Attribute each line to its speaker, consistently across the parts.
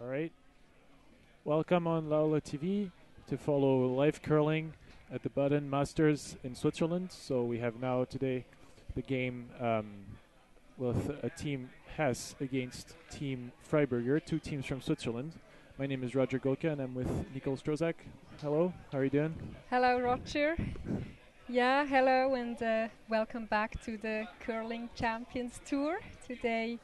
Speaker 1: All right. Welcome on Laula TV to follow live curling at the Baden Masters in Switzerland. So we have now today the game with a team Hess against team Freiberger, two teams from Switzerland. My name is Roger Golka and I'm with Nicole Strozak. Hello, how are you doing?
Speaker 2: Hello, Roger. Yeah, hello and welcome back to the Curling Champions Tour. Today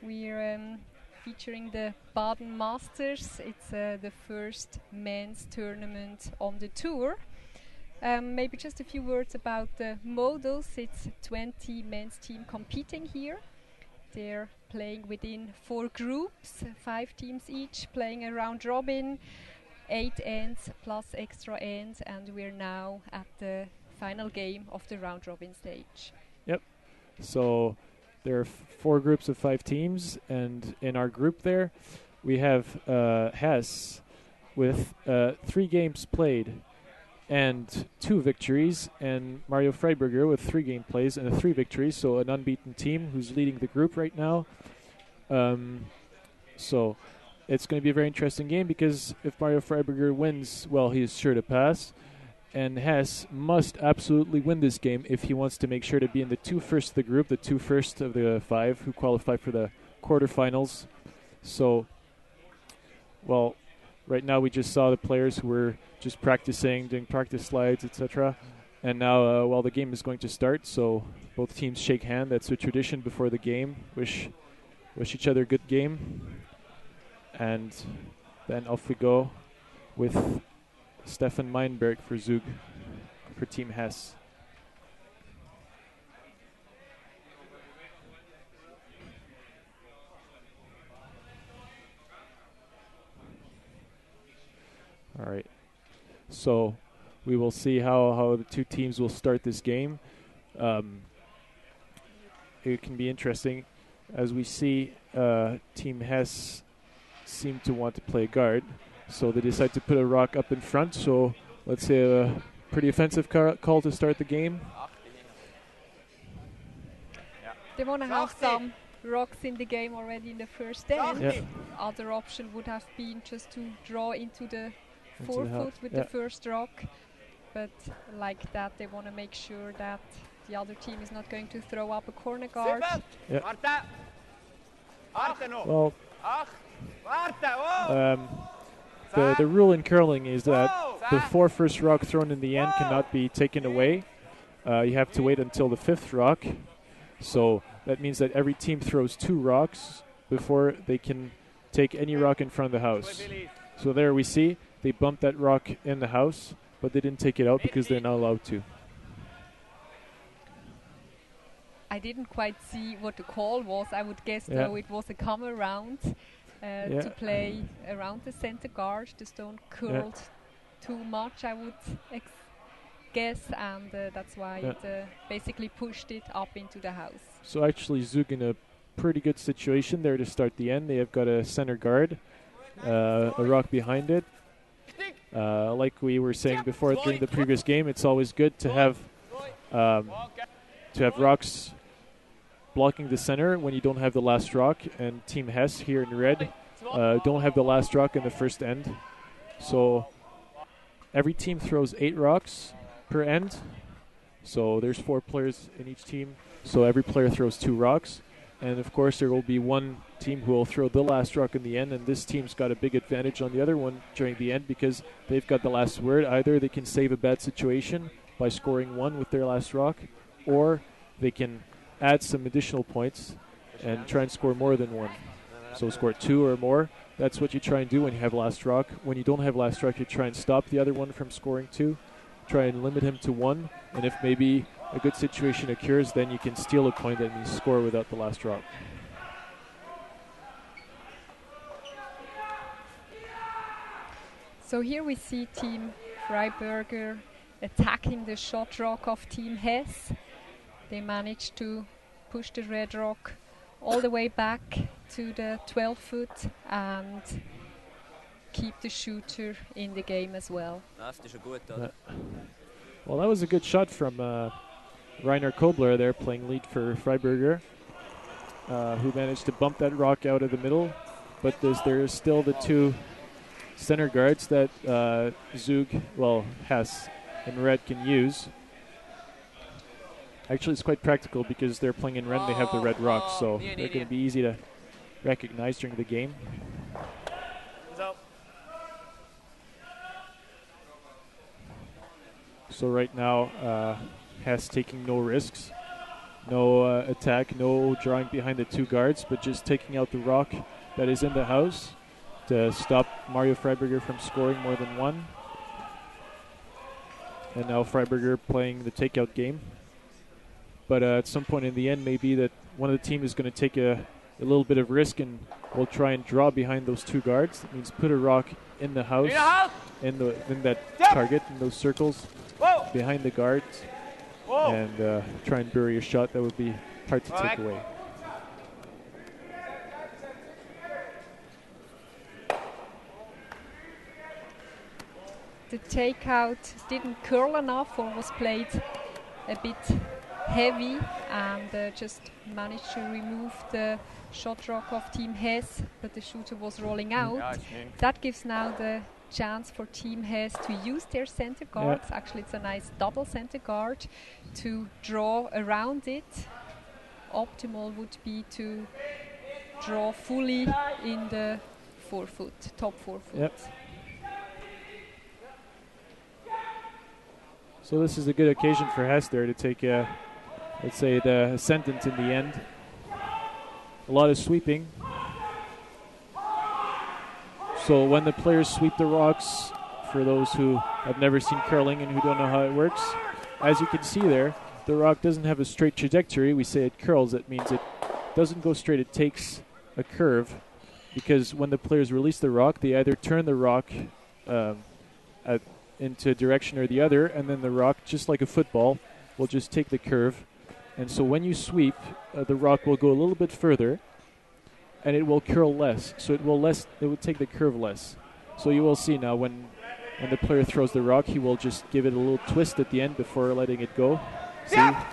Speaker 2: we're featuring the Baden Masters. It's the first men's tournament on the tour. Maybe just a few words about the models. It's 20 men's team competing here. They're playing within 4 groups, 5 teams each, playing a round robin, 8 ends plus extra ends, and we're now at the final game of the round robin stage.
Speaker 1: Yep. So there are 4 groups of 5 teams, and in our group there, we have Hess with 3 games played and 2 victories, and Mario Freiberger with 3 game plays and 3 victories, so an unbeaten team who's leading the group right now. So it's going to be a very interesting game because if Mario Freiberger wins, well, he is sure to pass. And Hess must absolutely win this game if he wants to make sure to be in the 2 first of the group, the 2 first of the 5 who qualify for the quarterfinals. So, well, right now we just saw the players who were just practicing, doing practice slides, etc. And now, well, the game is going to start, so both teams shake hands. That's a tradition before the game. Wish each other a good game. And then off we go with Stefan Meinberg for Zug, for Team Hess. All right. So we will see how the 2 teams will start this game. It can be interesting. As we see, Team Hess seem to want to play guard. So they decide to put a rock up in front. So let's say a pretty offensive call to start the game.
Speaker 2: They want to have some rocks in the game already in the first end.
Speaker 1: Yeah.
Speaker 2: Other option would have been just to draw into the 4-foot with the first rock. But like that, they want to make sure that the other team is not going to throw up a corner guard.
Speaker 1: Yeah. Well, the rule in curling is that the 4 first rock thrown in the end cannot be taken away. You have to wait until the 5th rock. So that means that every team throws 2 rocks before they can take any rock in front of the house. So there we see they bumped that rock in the house, but they didn't take it out because they're not allowed to.
Speaker 2: I didn't quite see what the call was. I would guess though it was a come around to play around the center guard. The stone curled too much, I would guess, and that's why it basically pushed it up into the house.
Speaker 1: So actually Zug in a pretty good situation there to start the end. They have got a center guard, a rock behind it. Like we were saying before during the previous game, it's always good to have rocks blocking the center when you don't have the last rock, and Team Hess here in red don't have the last rock in the first end. So every team throws 8 rocks per end. So there's 4 players in each team. So every player throws 2 rocks. And of course there will be one team who will throw the last rock in the end, and this team's got a big advantage on the other one during the end because they've got the last word. Either they can save a bad situation by scoring 1 with their last rock, or they can add some additional points and try and score more than 1. So score 2 or more. That's what you try and do when you have last rock. When you don't have last rock, you try and stop the other one from scoring 2. Try and limit him to 1. And if maybe a good situation occurs, then you can steal a point and you score without the last rock.
Speaker 2: So here we see Team Freiberger attacking the shot rock of Team Hess. They managed to push the red rock all the way back to the 12-foot and keep the shooter in the game as well.
Speaker 1: Well, that was a good shot from Rainer Kobler there, playing lead for Freiberger, who managed to bump that rock out of the middle but there's still the two center guards that Hess and Red can use. Actually, it's quite practical because they're playing in red and they have the red rocks, so they're going to be easy to recognize during the game. So right now, Hess taking no risks, no attack, no drawing behind the two guards, but just taking out the rock that is in the house to stop Mario Freiberger from scoring more than one. And now Freiberger playing the takeout game. But at some point in the end, maybe that one of the team is going to take a little bit of risk and will try and draw behind those two guards. That means put a rock in the house, in that target, in those circles, behind the guards, and try and bury a shot that would be hard to take away.
Speaker 2: The takeout didn't curl enough or was played a bit heavy, and just managed to remove the shot rock of Team Hess, but the shooter was rolling out. That gives now the chance for Team Hess to use their center guards. Actually, it's a nice double center guard to draw around it. Optimal would be to draw fully in the top 4 foot.
Speaker 1: Yep. So this is a good occasion for Hess there to take, let's say, the ascendant in the end. A lot of sweeping. So when the players sweep the rocks, for those who have never seen curling and who don't know how it works, as you can see there, the rock doesn't have a straight trajectory. We say it curls. That means it doesn't go straight. It takes a curve, because when the players release the rock, they either turn the rock into a direction or the other, and then the rock, just like a football, will just take the curve. And so when you sweep, the rock will go a little bit further, and it will curl less. So it will take the curve less. So you will see now when the player throws the rock, he will just give it a little twist at the end before letting it go. See? A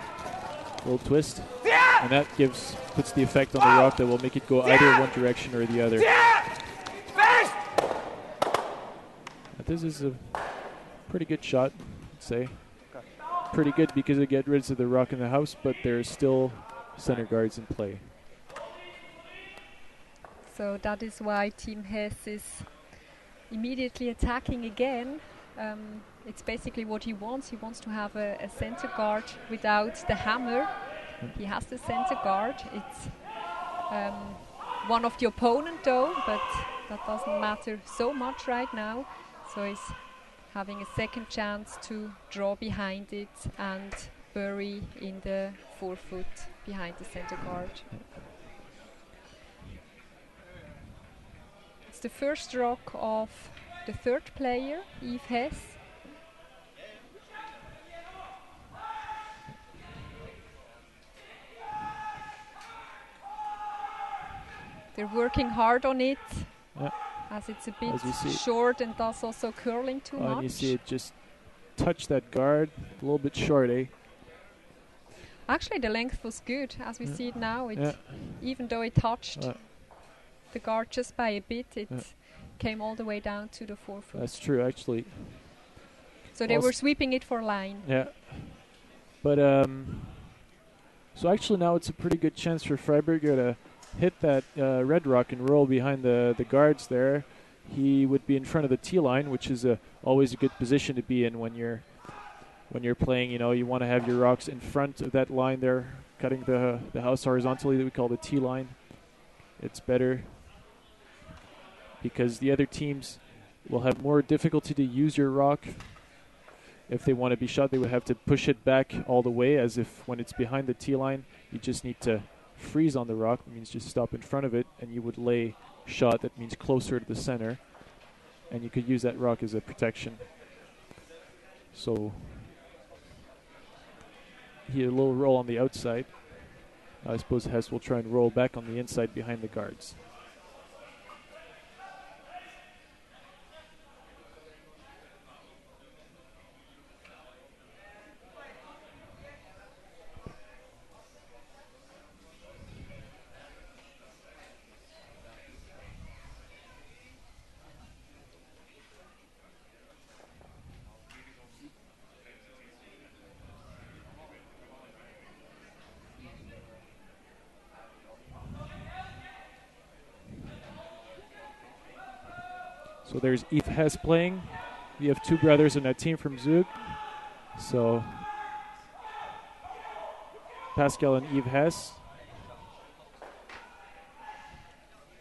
Speaker 1: little twist. And that puts the effect on the rock that will make it go either one direction or the other. This is a pretty good shot, I'd say. Pretty good because it gets rid of the rock in the house, but there's still center guards in play.
Speaker 2: So that is why Team Hess is immediately attacking again. It's basically what he wants. He wants to have a center guard without the hammer. He has the center guard. It's one of the opponent though, but that doesn't matter so much right now. So he's having a second chance to draw behind it and bury in the 4 foot behind the center guard. It's the first rock of the third player, Yves Hess. They're working hard on it. As it's a bit short and thus also curling too much.
Speaker 1: And you see it just touch that guard, a little bit short, eh?
Speaker 2: Actually, the length was good, as we see it now. Even though it touched the guard just by a bit, it came all the way down to the 4 foot.
Speaker 1: That's true, actually.
Speaker 2: So they were sweeping it for line.
Speaker 1: Yeah. But, so actually now it's a pretty good chance for Freiberger to hit that red rock and roll behind the guards there. He would be in front of the tee line, which is always a good position to be in when you're playing. You know, you want to have your rocks in front of that line there, cutting the house horizontally, that we call the tee line. It's better because the other teams will have more difficulty to use your rock. If they want to be shot, they would have to push it back all the way, as if when it's behind the tee line, you just need to freeze on the rock. It means just stop in front of it, and you would lay shot. That means closer to the center, and you could use that rock as a protection. So he had a little roll on the outside. I suppose Hess will try and roll back on the inside behind the guards. So there's Yves Hess playing. We have two brothers in that team from Zug. So Pascal and Yves Hess.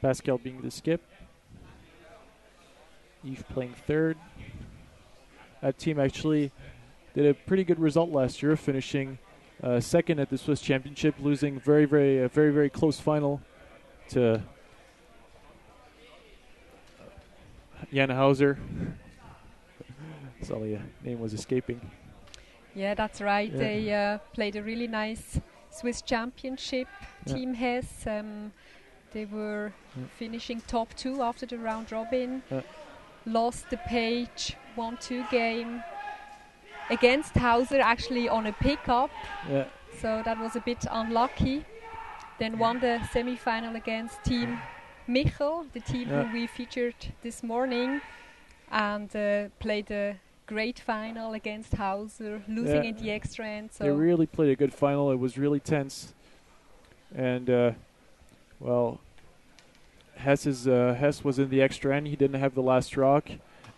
Speaker 1: Pascal being the skip. Yves playing third. That team actually did a pretty good result last year, finishing second at the Swiss Championship, losing very close final to Jan Hauser. Sorry, name was escaping.
Speaker 2: Yeah, that's right. Yeah. They played a really nice Swiss Championship. Team Hess. They were finishing top 2 after the round robin. Lost the Page 1-2 game against Hauser, actually on a pickup. Yeah. So that was a bit unlucky. Then won the semi-final against Team Michel, the team who we featured this morning, and played a great final against Hauser, losing in the extra end. So
Speaker 1: they really played a good final. It was really tense. And, Hess was in the extra end. He didn't have the last rock,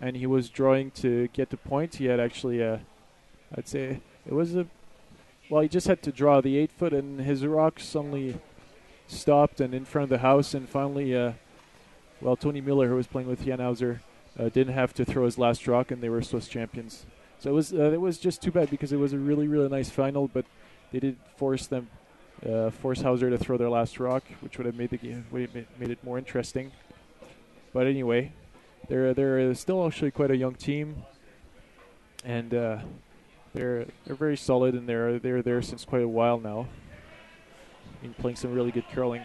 Speaker 1: and he was drawing to get the point. He had actually, I'd say, he just had to draw the 8-foot, and his rock suddenly stopped and in front of the house, and finally, Tony Miller, who was playing with Jan Hauser, didn't have to throw his last rock, and they were Swiss champions. So it was just too bad because it was a really nice final, but they did force Hauser to throw their last rock, which would have made the game made it more interesting. But anyway, they're still actually quite a young team, and they're very solid, and they're there since quite a while now, and playing some really good curling.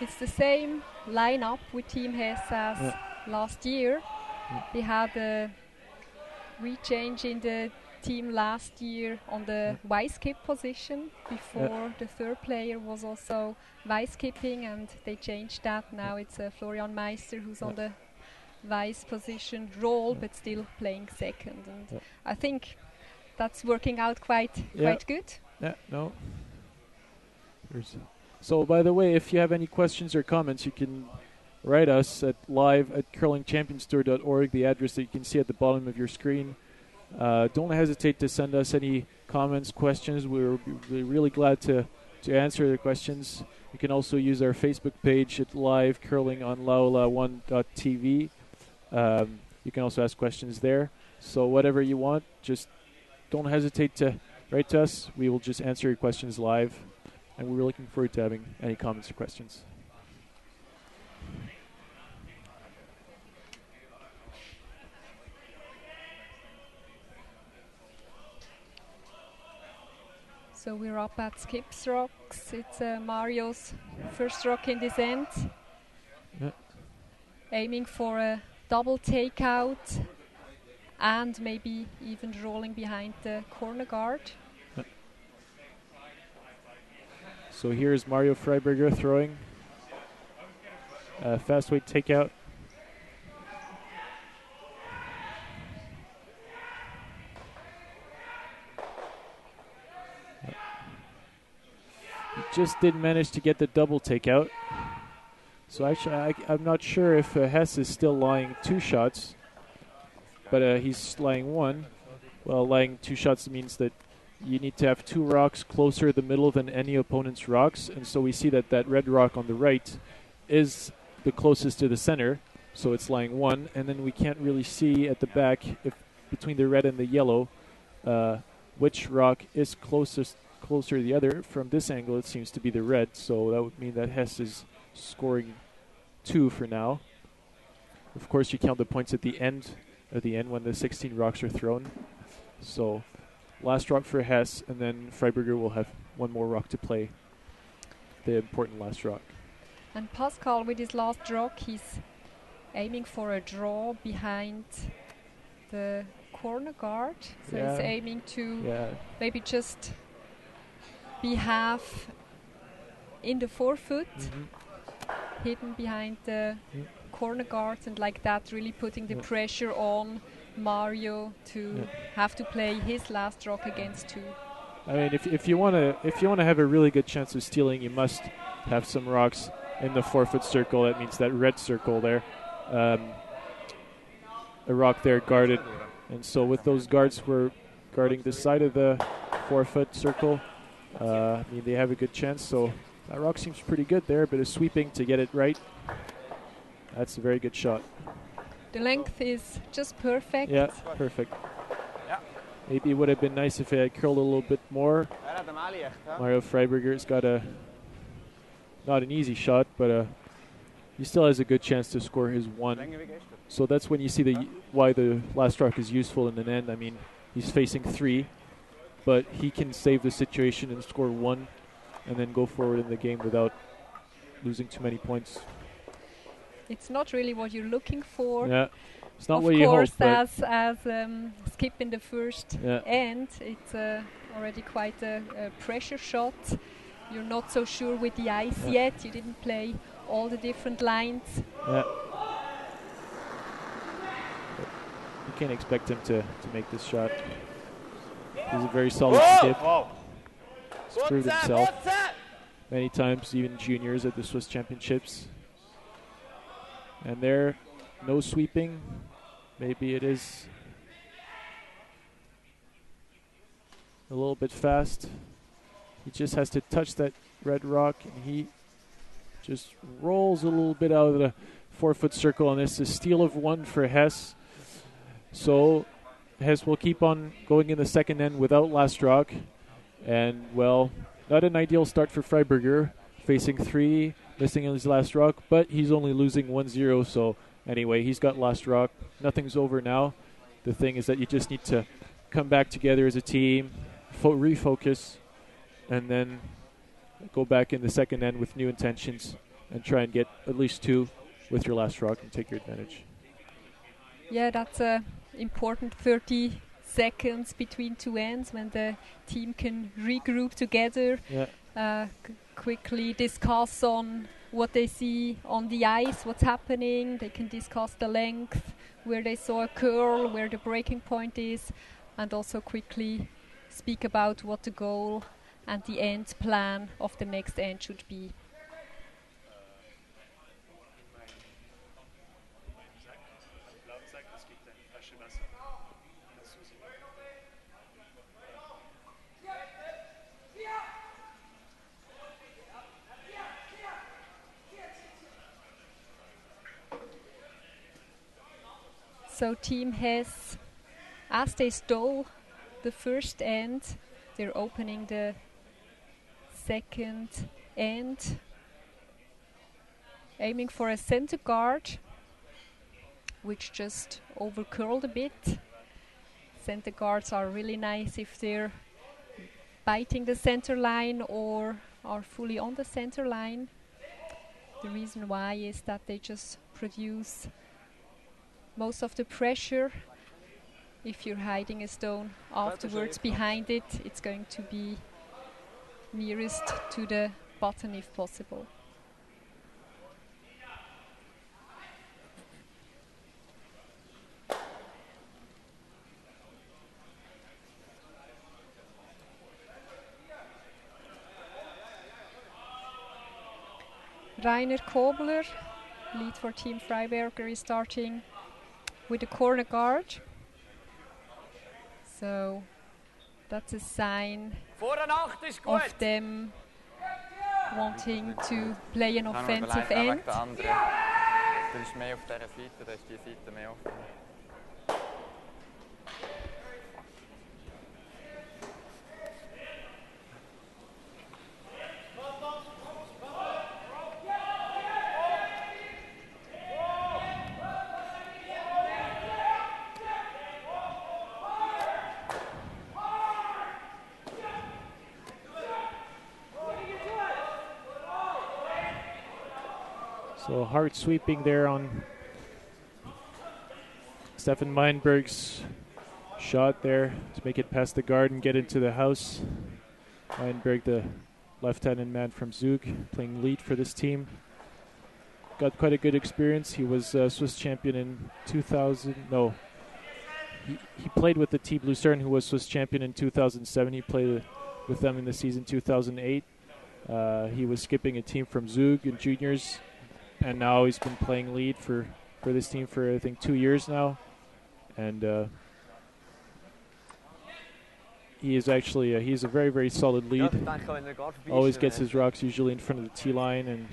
Speaker 2: It's the same lineup with Team Hess as last year. They had a rechange in the team last year on the vice skip position. Before the third player was also vice skipping, and they changed that. Now it's Florian Meister who's on the vice position role, but still playing second. And I think that's working out quite good.
Speaker 1: Yeah, no. So, by the way, if you have any questions or comments, you can write us at live@curlingchampionstour.org, the address that you can see at the bottom of your screen. Don't hesitate to send us any comments, questions. We're really glad to answer the questions. You can also use our Facebook page at Live Curling on laola1.tv. You can also ask questions there. So whatever you want, just don't hesitate to write to us. We will just answer your questions live. And we're looking forward to having any comments or questions.
Speaker 2: So we're up at Skips Rocks. It's Mario's first rock in this end. Aiming for a double takeout and maybe even rolling behind the corner guard.
Speaker 1: So here's Mario Freiberger throwing fast weight takeout. He just didn't manage to get the double takeout. So actually, I'm not sure if Hess is still lying 2 shots, but he's lying 1. Well, lying 2 shots means that you need to have 2 rocks closer to the middle than any opponent's rocks, and so we see that red rock on the right is the closest to the center, so it's lying 1, and then we can't really see at the back, if between the red and the yellow, which rock is closer to the other. From this angle, it seems to be the red, so that would mean that Hess is scoring 2 for now. Of course, you count the points at the end when the 16 rocks are thrown. So last rock for Hess, and then Freiberger will have 1 more rock to play, the important last rock.
Speaker 2: And Pascal, with his last rock, he's aiming for a draw behind the corner guard. So he's aiming to maybe just be half in the 4-foot, hidden behind the corner guards, and like that really putting the pressure on Mario to have to play his last rock against 2.
Speaker 1: I mean, if you want to have a really good chance of stealing, you must have some rocks in the 4-foot circle. That means that red circle there. a rock there guarded. And so with those guards who are guarding the side of the 4-foot circle, I mean, they have a good chance. So that rock seems pretty good there. A bit of sweeping to get it right. That's a very good shot.
Speaker 2: The length is just perfect.
Speaker 1: Yeah, perfect. Maybe it would have been nice if it had curled a little bit more. Mario Freiberger's got not an easy shot, but he still has a good chance to score his one. So that's when you see why the last rock is useful in an end. I mean, he's facing 3, but he can save the situation and score 1 and then go forward in the game without losing too many points.
Speaker 2: It's not really what you're looking for.
Speaker 1: Yeah, it's not what you hope.
Speaker 2: Of course, as Skip in the first end, it's already quite a pressure shot. You're not so sure with the ice yet. You didn't play all the different lines.
Speaker 1: Yeah. You can't expect him to make this shot. He's a very solid skip. He's proved himself many times, even juniors at the Swiss Championships. And there, no sweeping. Maybe it is a little bit fast. He just has to touch that red rock, and he just rolls a little bit out of the 4-foot circle, and it's a steal of 1 for Hess. So Hess will keep on going in the second end without last rock. And, well, not an ideal start for Freiberger, facing 3, missing his last rock, but he's only losing 1-0. So anyway, he's got last rock. Nothing's over now. The thing is that you just need to come back together as a team, refocus, and then go back in the second end with new intentions and try and get at least 2 with your last rock and take your advantage.
Speaker 2: Yeah, that's important 30 seconds between 2 ends when the team can regroup together, quickly discuss on what they see on the ice, what's happening. They can discuss the length, where they saw a curl, where the breaking point is, and also quickly speak about what the goal and the end plan of the next end should be. So Team Hess, as they stole the first end, they're opening the second end, aiming for a center guard, which just overcurled a bit. Center guards are really nice if they're biting the center line or are fully on the center line. The reason why is that they just produce most of the pressure. If you're hiding a stone afterwards behind it, it's going to be nearest to the button if possible. Rainer Kobler, lead for Team Freiberger, is starting with a corner guard. So that's a sign of them wanting to play an offensive end.
Speaker 1: So hard sweeping there on Stefan Meinberg's shot there to make it past the guard and get into the house. Meinberg, the left-handed man from Zug, playing lead for this team. Got quite a good experience. He was Swiss champion in 2000. No, he played with the Team Lucerne, who was Swiss champion in 2007. He played with them in the season 2008. He was skipping a team from Zug in juniors. And now he's been playing lead for for this team for, I think, 2 years now. And he is actually, he's a very, very solid lead. Always gets his rocks usually in front of the tee line, and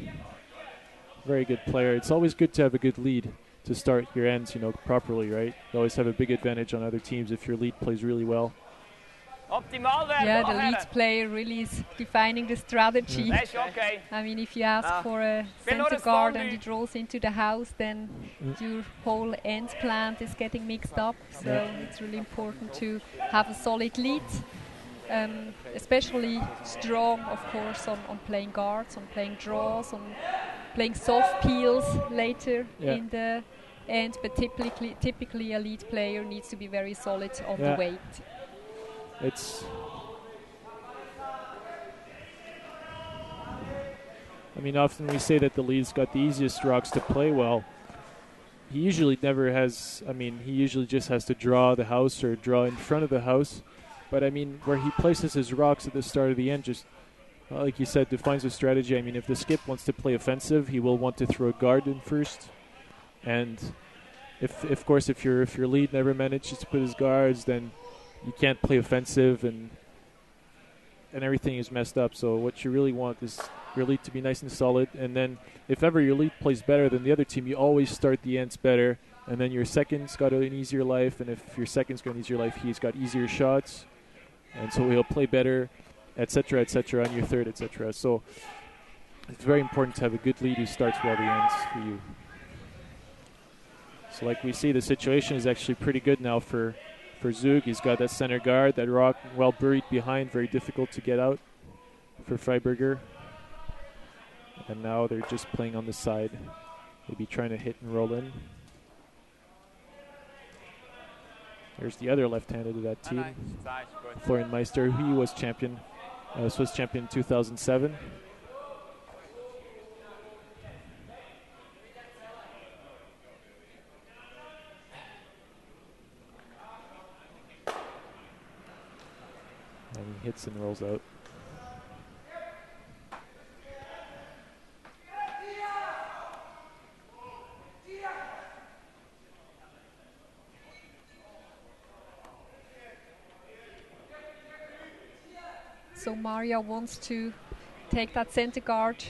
Speaker 1: very good player. It's always good to have a good lead to start your ends, you know, properly, right? You always have a big advantage on other teams if your lead plays really well.
Speaker 2: Yeah, the lead player really is defining the strategy. I mean, if you ask for a center guard and it rolls into the house, then your whole end plan is getting mixed up. So it's really important to have a solid lead, especially strong, of course, on playing guards, on playing draws, on playing soft peels later in the end. But typically a lead player needs to be very solid on the weight.
Speaker 1: I mean, often we say that the lead's got the easiest rocks to play well. He usually never has, I mean, he usually just has to draw the house or draw in front of the house. But I mean, where he places his rocks at the start of the end, just like you said, defines a strategy. I mean, if the skip wants to play offensive, he will want to throw a guard in first. And of course, if your lead never manages to put his guards, then you can't play offensive, and everything is messed up. So what you really want is your lead to be nice and solid, and then if ever your lead plays better than the other team, you always start the ends better, and then your second's got an easier life, and if your second's got an easier life, he's got easier shots, and so he'll play better, etc., on your third, etc. So it's very important to have a good lead who starts well the ends for you. So like we see, the situation is actually pretty good now for Zug. He's got that center guard, that rock well buried behind, very difficult to get out for Freiberger. And now they're just playing on the side, maybe trying to hit and roll in. There's the other left-handed of that team, Florian Meister. He was champion, Swiss champion in 2007. And he hits and rolls out.
Speaker 2: So Maria wants to take that center guard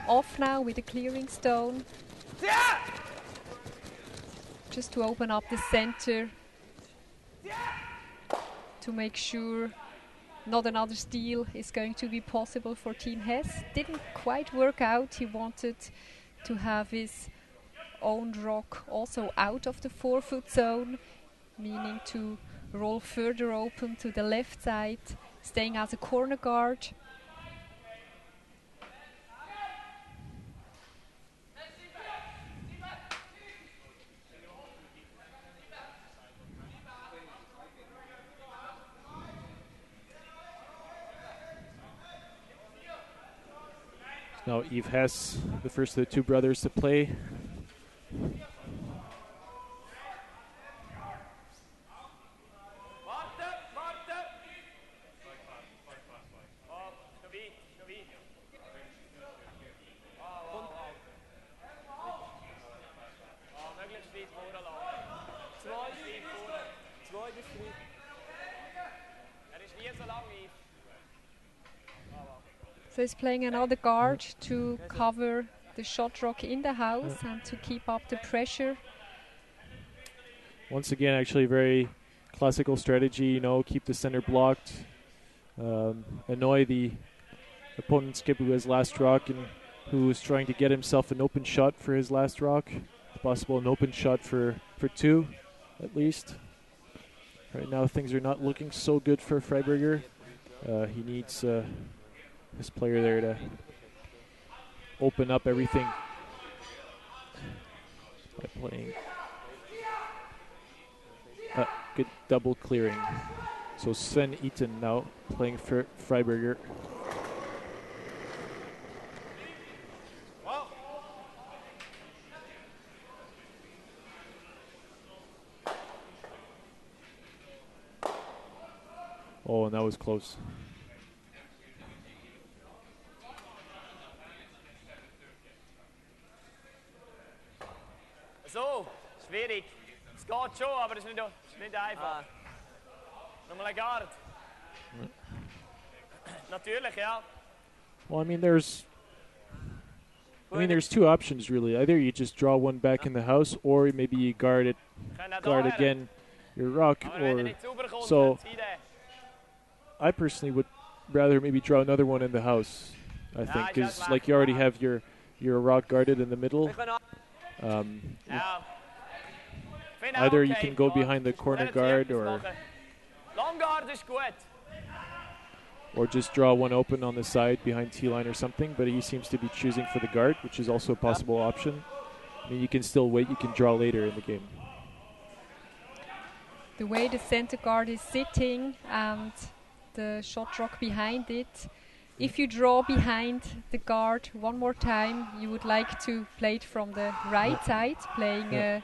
Speaker 2: off now with a clearing stone. Just to open up the center, to make sure not another steal is going to be possible for Team Hess. Didn't quite work out. He wanted to have his own rock also out of the 4-foot zone, meaning to roll further open to the left side, staying as a corner guard.
Speaker 1: Now Yves Hess, the first of the two brothers to play.
Speaker 2: So he's playing another guard to cover the shot rock in the house and to keep up the pressure.
Speaker 1: Once again, actually very classical strategy, you know, keep the center blocked, annoy the opponent skip who has last rock and who is trying to get himself an open shot for his last rock, if possible an open shot for two at least. Right now things are not looking so good for Freiberger. He needs this player there to open up everything by playing good double clearing. So Sven Eaton now playing for Freiberger. Oh, and that was close.
Speaker 3: geht schon, aber es ist nicht einfach. Nochmal eine Guard. Natürlich, ja.
Speaker 1: Well, I mean, there's two options really. Either you just draw one back in the house, or maybe you guard again your rock. Or so. I personally would rather maybe draw another one in the house. I think because like you already have your rock guarded in the middle. Either you can go behind the corner guard, or just draw one open on the side behind T-line or something, but he seems to be choosing for the guard, which is also a possible option. I mean, you can still wait, you can draw later in the game.
Speaker 2: The way the center guard is sitting and the shot rock behind it, if you draw behind the guard one more time, you would like to play it from the right side, playing a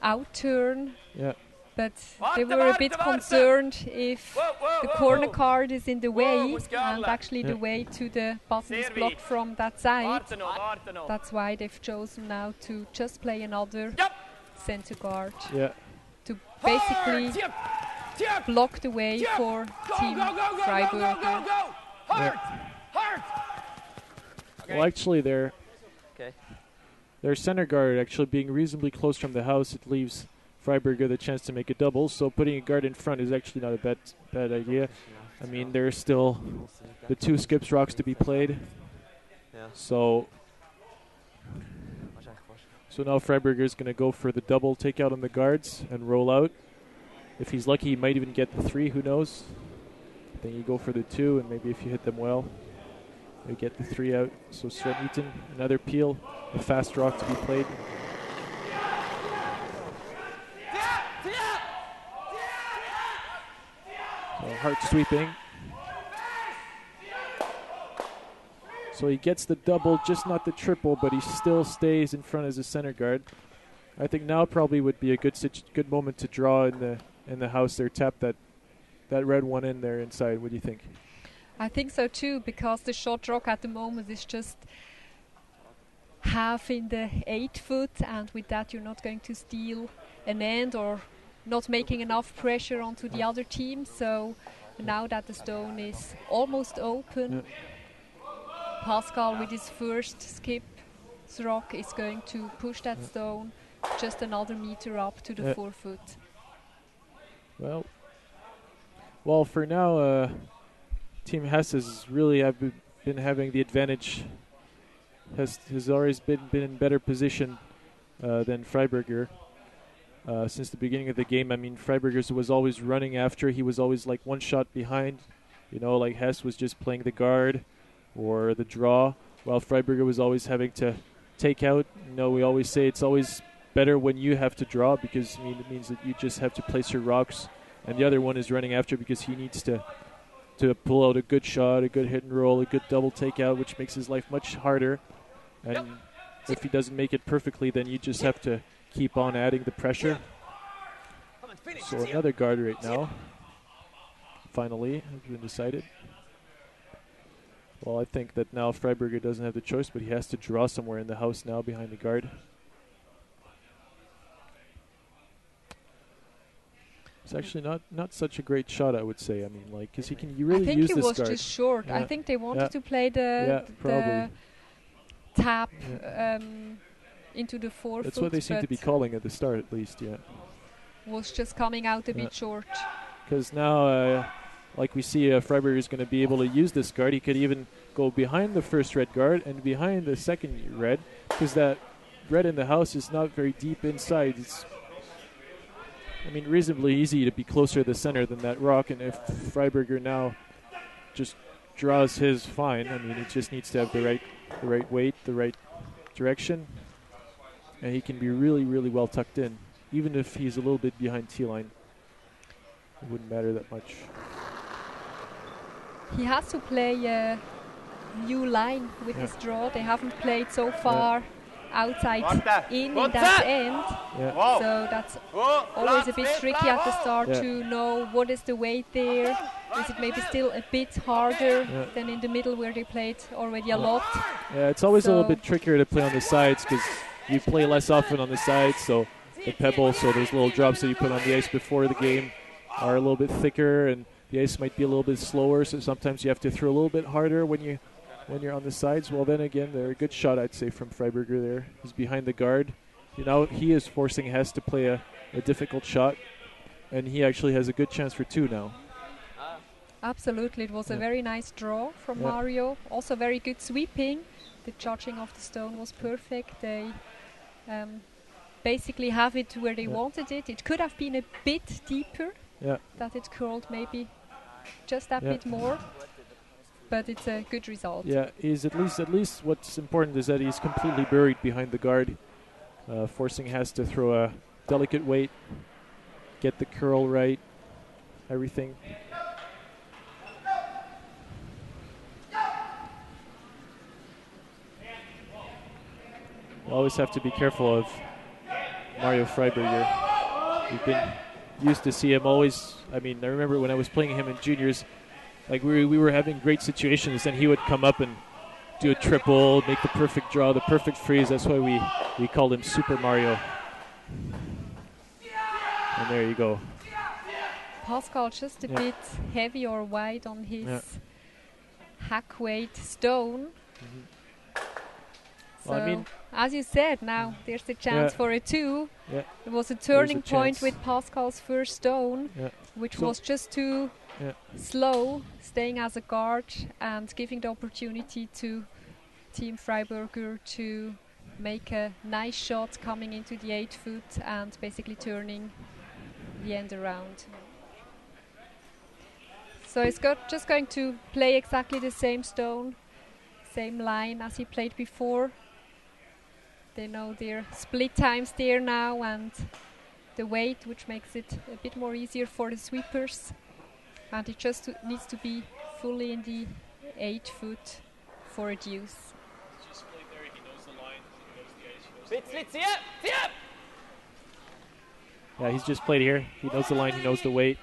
Speaker 2: out turn.
Speaker 1: Yeah.
Speaker 2: But they were a bit concerned if the corner card is in the way, and actually the way to the button is blocked from that side. That's why they've chosen now to just play another center guard.
Speaker 1: Yeah.
Speaker 2: To basically block the way for Team Freiberger.
Speaker 1: Well, actually, their center guard actually being reasonably close from the house, it leaves Freiberger the chance to make a double. So putting a guard in front is actually not a bad idea. I mean, there's still the two skips rocks to be played. So now Freiberger is going to go for the double takeout on the guards and roll out. If he's lucky, he might even get the 3, who knows. Then you go for the 2, and maybe if you hit them well, you get the 3 out. So Sven Eaton, another peel, a fast rock to be played. So Hart sweeping. So he gets the double, just not the triple, but he still stays in front as a center guard. I think now probably would be a good moment to draw in the house there. Tap that red one in there inside. What do you think?
Speaker 2: I think so too, because the shot rock at the moment is just half in the 8 foot, and with that you're not going to steal an end or not making enough pressure onto the other team. So now that the stone is almost open, Pascal with his first skip rock is going to push that stone just another meter up to the 4 foot.
Speaker 1: Well, for now, Team Hess has really been having the advantage. Has always been in better position than Freiberger since the beginning of the game. I mean, Freiberger was always running after. He was always like one shot behind. You know, like Hess was just playing the guard or the draw, while Freiberger was always having to take out. You know, we always say it's always better when you have to draw, because it means that you just have to place your rocks, and the other one is running after because he needs to pull out a good shot, a good hit and roll, a good double takeout, which makes his life much harder. And if he doesn't make it perfectly, then you just have to keep on adding the pressure. So another guard right now, finally, has been decided. Well, I think that now Freiberger doesn't have the choice, but he has to draw somewhere in the house now behind the guard. It's actually not such a great shot, I would say. I mean, like, because you really use this guard.
Speaker 2: I think it was just short. I think they wanted to play the tap into the 4 foot.
Speaker 1: That's what they seem to be calling at the start, at least.
Speaker 2: Was just coming out a bit short.
Speaker 1: Because now, like we see, Freiberger is going to be able to use this guard. He could even go behind the first red guard and behind the second red, because that red in the house is not very deep inside. It's reasonably easy to be closer to the center than that rock, and if Freiberger now just draws his fine, he just needs to have the right weight, the right direction, and he can be really, really well tucked in. Even if he's a little bit behind T-line, it wouldn't matter that much.
Speaker 2: He has to play a new line with his draw. They haven't played so far outside in that end. So that's always a bit tricky at the start to know what is the weight there. Is it maybe still a bit harder than in the middle where they played already a lot?
Speaker 1: Yeah, it's always a little bit trickier to play on the sides because you play less often on the sides. So the pebble, so those little drops that you put on the ice before the game are a little bit thicker, and the ice might be a little bit slower, so sometimes you have to throw a little bit harder when you're on the sides. Well, then again, they're a good shot, I'd say, from Freiberger there. He's behind the guard. He is forcing Hess to play a difficult shot, and he actually has a good chance for 2 now.
Speaker 2: Absolutely, it was a very nice draw from Mario. Also very good sweeping. The judging of the stone was perfect. They basically have it where they wanted it. It could have been a bit deeper, that it curled maybe just a bit more, but it's a good result.
Speaker 1: Yeah, he's at least what's important is that he's completely buried behind the guard, forcing Hess to throw a delicate weight, get the curl right, everything. You always have to be careful of Mario Freiberger. We've been used to see him always. I mean, I remember when I was playing him in juniors, like we were having great situations, and he would come up and do a triple, make the perfect draw, the perfect freeze. That's why we called him Super Mario. And there you go.
Speaker 2: Pascal just a bit heavy or wide on his hack weight stone. So,
Speaker 1: well, I mean,
Speaker 2: as you said, now there's a chance for a 2.
Speaker 1: Yeah.
Speaker 2: It was a turning point with Pascal's first stone, which was just too slow, staying as a guard and giving the opportunity to Team Freiberger to make a nice shot coming into the 8-foot and basically turning the end around. So he's just going to play exactly the same stone, same line as he played before. They know their split times there now and the weight, which makes it a bit more easier for the sweepers. And it just needs to be fully in the 8-foot for a deuce.
Speaker 1: Just played there, he knows the line, he knows the ice. Yeah, he's just played here. He knows the line, he knows the weight.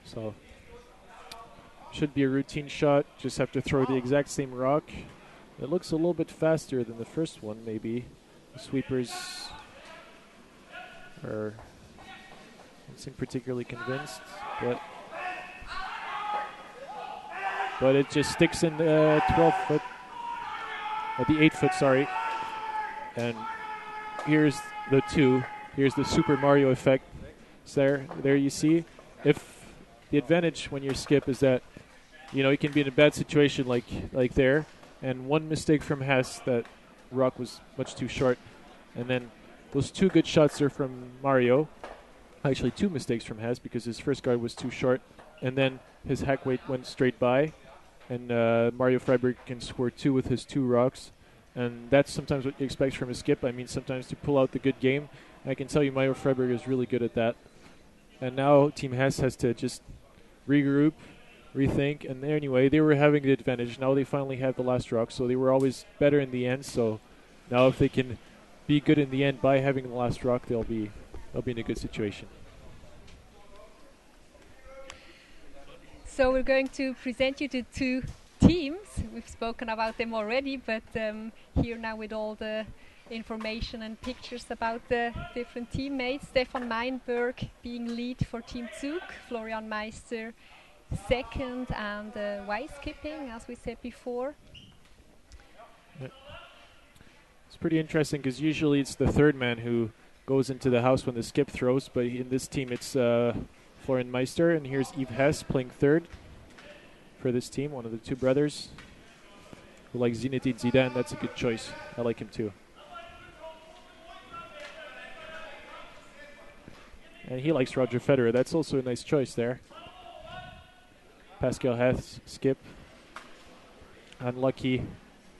Speaker 1: So, should be a routine shot. Just have to throw the exact same rock. It looks a little bit faster than the first one, maybe. The sweepers don't seem particularly convinced, but it just sticks in the 12-foot, the 8-foot, sorry. And here's the 2. Here's the Super Mario effect. So there you see. If the advantage when you skip is that, you can be in a bad situation like there. And one mistake from Hess, that rock was much too short. And then those 2 good shots are from Mario. Actually, 2 mistakes from Hess because his first guard was too short. And then his hack weight went straight by. And Mario Freiberg can score 2 with his 2 rocks. And that's sometimes what you expect from a skip. I mean, sometimes to pull out the good game. And I can tell you Mario Freiberg is really good at that. And now Team Hess has to just regroup, rethink, and anyway, they were having the advantage. Now they finally have the last rock, so they were always better in the end. So now if they can be good in the end by having the last rock, they'll be in a good situation.
Speaker 2: So we're going to present you the 2 teams. We've spoken about them already, but here now with all the information and pictures about the different teammates. Stefan Meinberg being lead for Team Zug, Florian Meister second, and Y skipping, as we said before.
Speaker 1: It's pretty interesting because usually it's the third man who goes into the house when the skip throws, but in this team it's Florian Meister, and here's Yves Hess playing third for this team, one of the 2 brothers who like Zinedine Zidane. That's a good choice. I like him too. And he likes Roger Federer. That's also a nice choice there. Pascal Hess, skip. Unlucky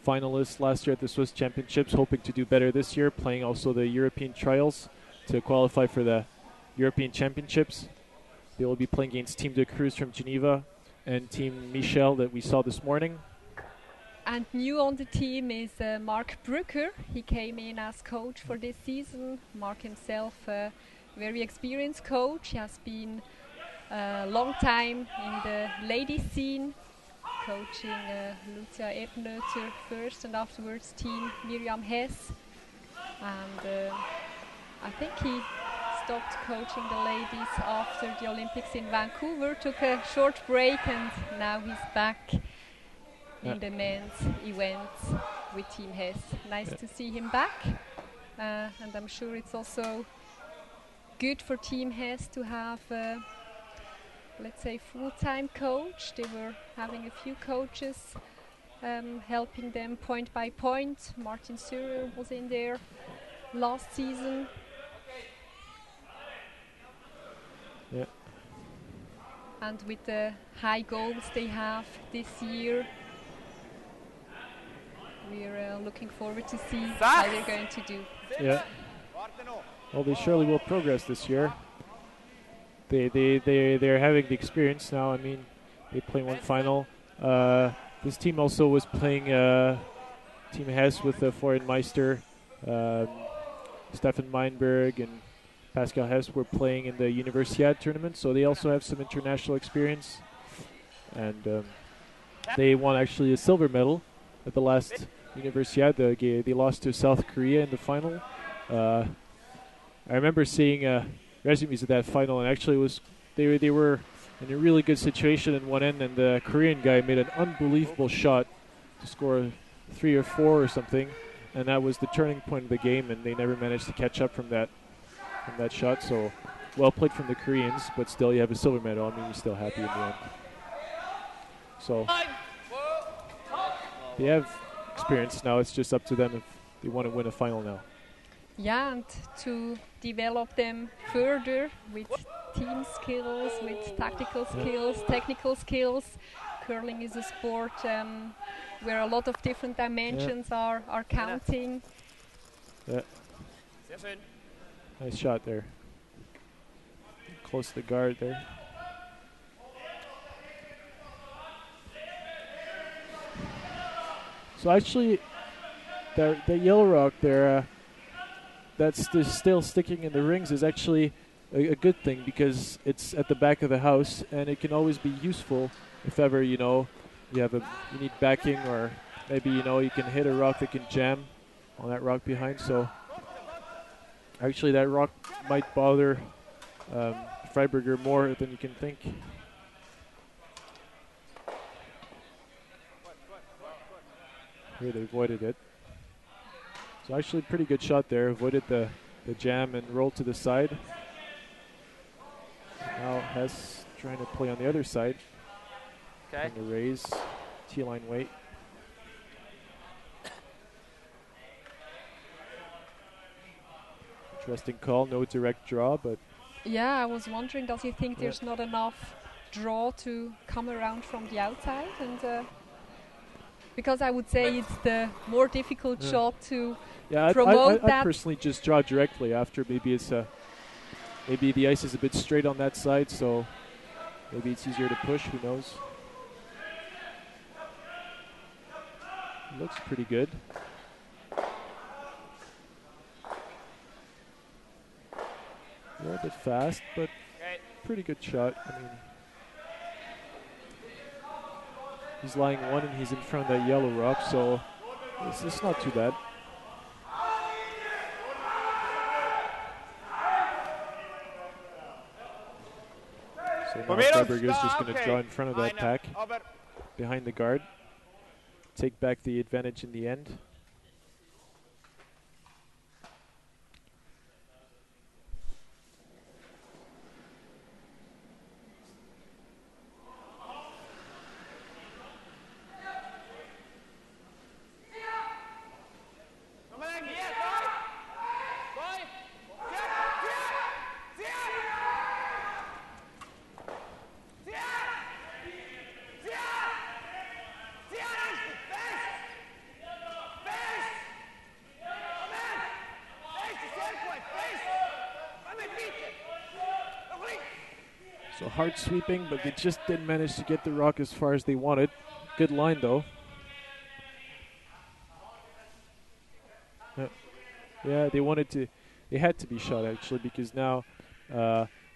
Speaker 1: finalist last year at the Swiss Championships, hoping to do better this year, playing also the European trials to qualify for the European Championships. They will be playing against Team de Cruz from Geneva and Team Michel that we saw this morning.
Speaker 2: And new on the team is Mark Brücker. He came in as coach for this season. Mark himself, a very experienced coach. He has been a long time in the ladies scene, coaching Lucia Ebnöter first and afterwards Team Miriam Hess. And I think he stopped coaching the ladies after the Olympics in Vancouver, took a short break, and now he's back in the men's events with Team Hess. Nice to see him back, and I'm sure it's also good for Team Hess to have let's say full-time coach. They were having a few coaches helping them point by point. Martin Sürer was in there last season.
Speaker 1: Yeah.
Speaker 2: And with the high goals they have this year, we're looking forward to see how they're going to do.
Speaker 1: Yeah. Well, they surely will progress this year. They're having the experience now. I mean, they played one final. This team also was playing Team Hess with Florian Meister, Stefan Meinberg, and Pascal Hess were playing in the Universiade tournament, so they also have some international experience. And they won actually a silver medal at the last Universiade. They lost to South Korea in the final. I remember seeing resumes of that final, and actually they were in a really good situation in one end, and the Korean guy made an unbelievable shot to score 3 or 4 or something, and that was the turning point of the game, and they never managed to catch up from that shot. So well played from the Koreans, but still you have a silver medal. I mean, you're still happy in the end. So they have experience now. It's just up to them if they want to win a final now.
Speaker 2: Yeah, and to develop them further with team skills, with tactical skills, technical skills. Curling is a sport where a lot of different dimensions are counting.
Speaker 1: Yeah. Nice shot there. Close to the guard there. So actually, the yellow rock there, that's still sticking in the rings is actually a good thing, because it's at the back of the house and it can always be useful if ever, you need backing, or maybe, you can hit a rock that can jam on that rock behind. So actually that rock might bother Freiberger more than you can think. Here they avoided it. So actually pretty good shot there. Avoided the jam and rolled to the side. Now Hess trying to play on the other side.
Speaker 3: Okay.
Speaker 1: Trying to raise T-line weight. Interesting call. No direct draw, but...
Speaker 2: Yeah, I was wondering, does he think there's not enough draw to come around from the outside? And because I would say it's the more difficult shot to promote that.
Speaker 1: I personally just draw directly after. Maybe it's maybe the ice is a bit straight on that side, so maybe it's easier to push. Who knows? Looks pretty good. A little bit fast, but pretty good shot. I mean, he's lying one and he's in front of that yellow rock, so it's not too bad. So now Freiberger is just going to draw in front of that pack behind the guard. Take back the advantage in the end. So hard sweeping, but they just didn't manage to get the rock as far as they wanted. Good line, though. Yeah, they had to be shot, actually, because now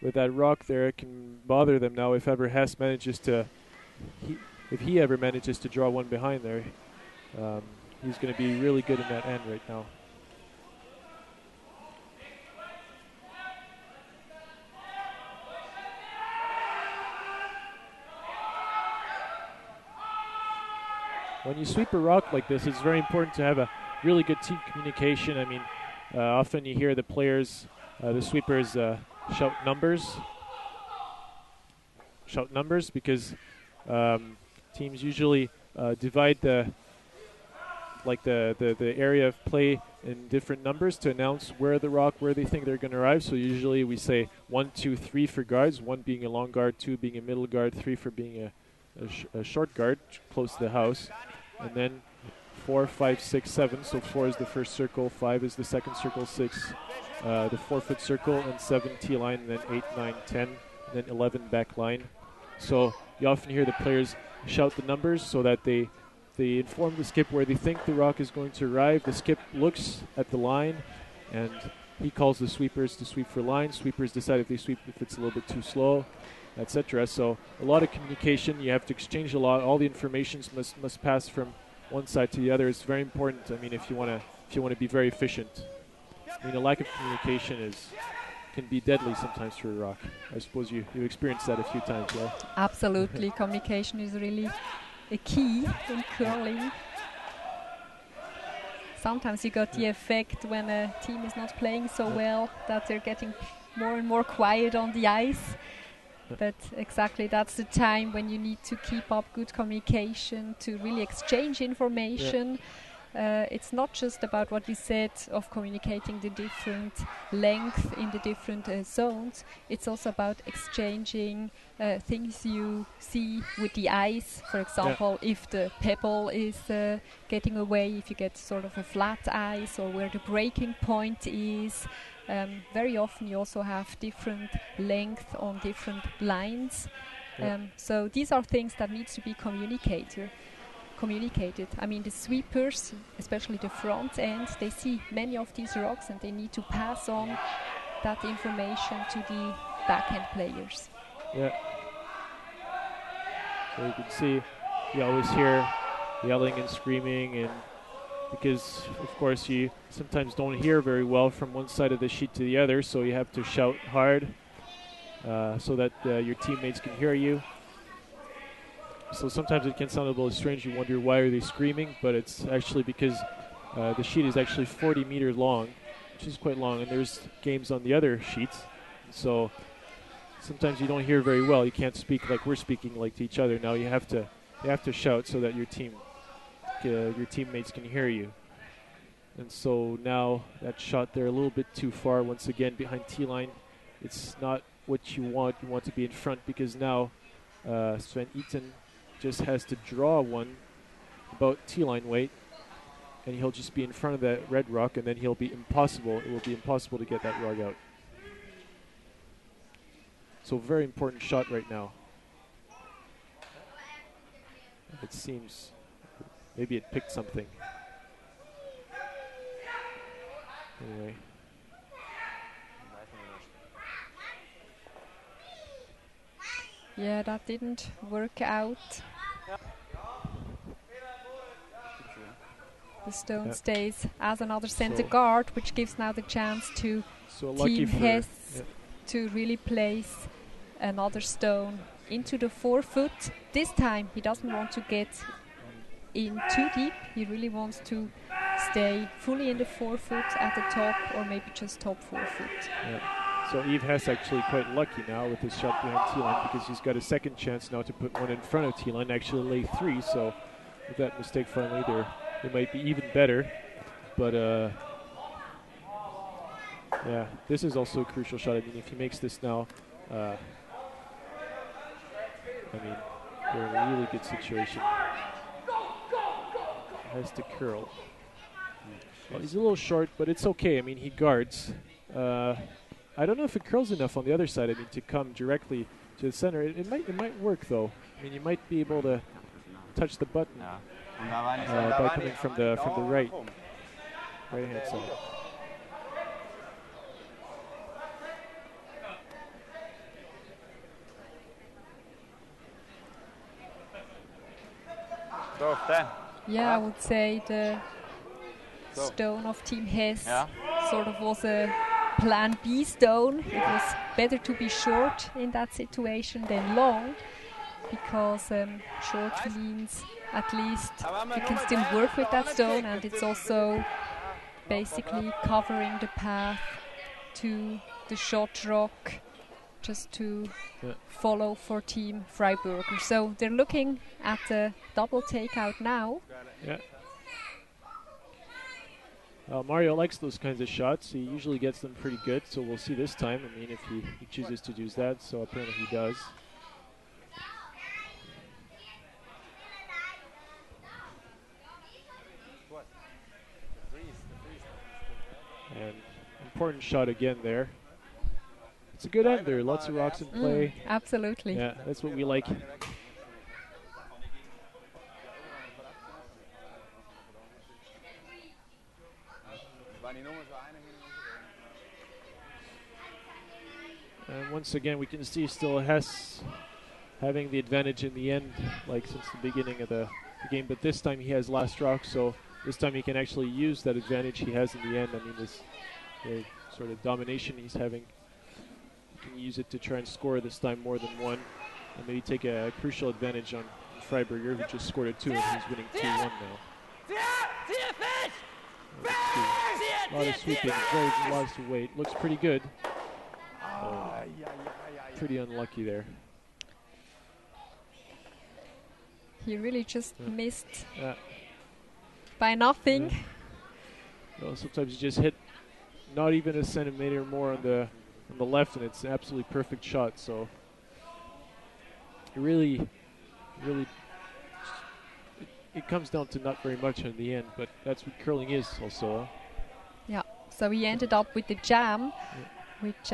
Speaker 1: with that rock there, it can bother them now if ever Hess manages to, if he ever manages to draw one behind there. He's going to be really good in that end right now. when you sweep a rock like this, it's very important to have a really good team communication. I mean, often you hear the players, the sweepers, shout numbers because teams usually divide the area of play in different numbers to announce where they think they're going to arrive. So usually we say 1, 2, 3 for guards, 1 being a long guard, 2 being a middle guard, 3 for being a short guard close to the house, and then 4, 5, 6, 7. So 4 is the first circle, 5 is the second circle, 6 the 4-foot circle, and 7 T-line, and then 8, 9, 10, and then 11 back line. So you often hear the players shout the numbers so that they inform the skip where they think the rock is going to arrive. The skip looks at the line, and he calls the sweepers to sweep for line. Sweepers decide if it's a little bit too slow, etc. So a lot of communication. You have to exchange a lot. All the information must pass from one side to the other. It's very important. I mean, if you want to be very efficient. I mean, a lack of communication can be deadly sometimes for a rock. I suppose you experienced that a few times, yeah?
Speaker 2: Absolutely. Communication is really a key in curling. Sometimes you got the effect when a team is not playing so well that they're getting more and more quiet on the ice. But exactly, that's the time when you need to keep up good communication to really exchange information. It's not just about what you said of communicating the different length in the different zones. It's also about exchanging things you see with the ice. For example, if the pebble is getting away, if you get sort of a flat ice, or where the breaking point is. Very often you also have different length on different lines. So these are things that needs to be communicated. I mean, the sweepers, especially the front end, they see many of these rocks and they need to pass on that information to the backhand players.
Speaker 1: Yeah. So you can see, you always hear yelling and screaming, and because of course you sometimes don't hear very well from one side of the sheet to the other, so you have to shout hard so that your teammates can hear you. So sometimes it can sound a little strange. You wonder, why are they screaming? But it's actually because the sheet is actually 40 meters long, which is quite long, and there's games on the other sheets. So sometimes you don't hear very well. You can't speak like we're speaking, like to each other. Now you have to shout so that your teammates can hear you. And so now that shot there a little bit too far. Once again, behind T-line, it's not what you want. You want to be in front, because now Sven Eaton just has to draw one about T-line weight, and he'll just be in front of that red rock, and then it will be impossible to get that rock out. So very important shot right now. It seems maybe it picked something. Anyway.
Speaker 2: Yeah, that didn't work out. The stone stays as another center guard, which gives now the chance to Team Hess to really place another stone into the 4-foot. This time he doesn't want to get in too deep. He really wants to stay fully in the 4-foot at the top, or maybe just top 4-foot.
Speaker 1: Yeah. So Yves Hess actually quite lucky now with his shot behind T-line, because he's got a second chance now to put one in front of T-line, actually lay 3. So with that mistake finally, they might be even better. But yeah, this is also a crucial shot. I mean, if he makes this now, I mean, they're in a really good situation. Has to curl. Well, he's a little short, but it's okay. I mean, he guards. I don't know if it curls enough on the other side. I mean, to come directly to the center. It might work though. I mean, you might be able to touch the button by coming from the right hand side.
Speaker 2: Yeah, I would say the stone of Team Hess sort of was a plan B stone. It was better to be short in that situation than long. because short means at least you can still work with that stone, and it's also basically covering the path to the short rock just to follow for Team Freiberger. So they're looking at the double takeout now.
Speaker 1: Yeah. Mario likes those kinds of shots. He usually gets them pretty good, so we'll see this time. I mean, if he chooses to do that, so apparently he does. And important shot again there. It's a good end there. Lots of rocks in play.
Speaker 2: Absolutely.
Speaker 1: Yeah, that's what we like. And once again, we can see still Hess having the advantage in the end, like since the beginning of the game. But this time he has last rock, so this time he can actually use that advantage he has in the end. I mean, this sort of domination he's having. He can use it to try and score this time more than one, and maybe take a crucial advantage on Freiberger, who just scored a 2, and he's winning 2-1 now. A lot of sweeping, very lots of weight. Looks pretty good. Pretty unlucky there.
Speaker 2: He really just missed by nothing.
Speaker 1: Yeah. Well, sometimes you just hit not even a centimeter more on the left, and it's an absolutely perfect shot. So it really, it comes down to not very much in the end, but that's what curling is also.
Speaker 2: Yeah. So he ended up with the jam, which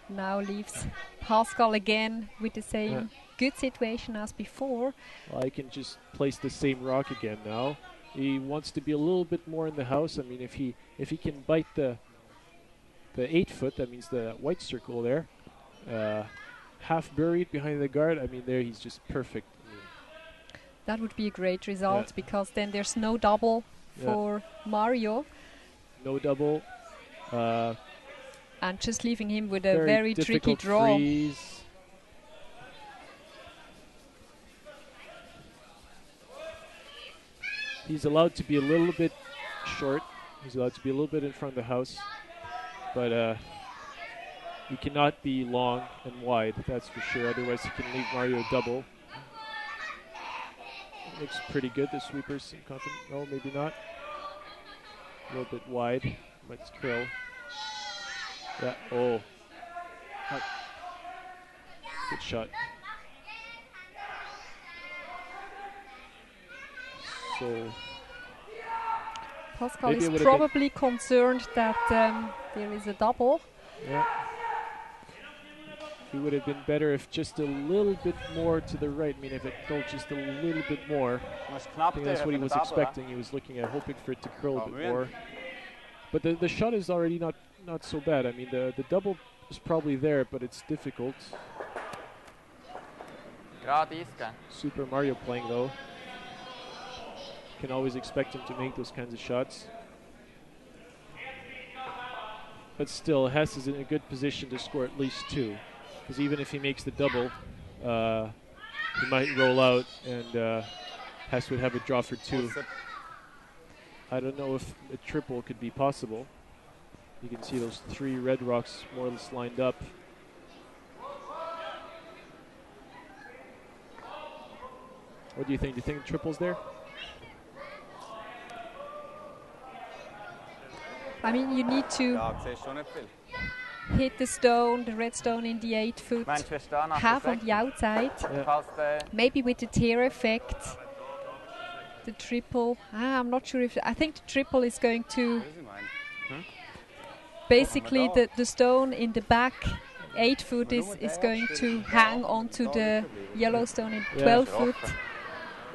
Speaker 2: now leaves Pascal again with the same good situation as before.
Speaker 1: Well, I can just place the same rock again now. He wants to be a little bit more in the house. I mean, if he can bite the 8 foot, that means the white circle there, half buried behind the guard. I mean, there he's just perfect. I mean,
Speaker 2: that would be a great result because then there's no double for Mario.
Speaker 1: No double.
Speaker 2: And just leaving him with a very tricky draw.
Speaker 1: Freeze. He's allowed to be a little bit short. He's allowed to be a little bit in front of the house. But he cannot be long and wide, that's for sure. Otherwise, he can leave Mario double. Looks pretty good, the sweepers. No, maybe not. A little bit wide. Let's curl. Yeah, oh. Good shot. So
Speaker 2: Pascal is probably concerned that there is a double.
Speaker 1: Yeah. It would have been better if just a little bit more to the right. I mean, if it fell just a little bit more. I think that's what he was expecting. He was looking at hoping for it to curl a bit more. But the shot is already not so bad. I mean, the double is probably there, but it's difficult. Super Mario playing, though. Can always expect him to make those kinds of shots. But still, Hess is in a good position to score at least 2. Because even if he makes the double, he might roll out and Hess would have a draw for 2. I don't know if a triple could be possible. You can see those 3 red rocks more or less lined up. What do you think? Do you think the triple's there?
Speaker 2: I mean, you need to hit the stone, the red stone in the 8 foot, half on the outside. Maybe with the tear effect. The triple, I'm not sure if, I think the triple is going to, basically the stone in the back 8 foot is going to hang onto the yellow stone in 12 foot.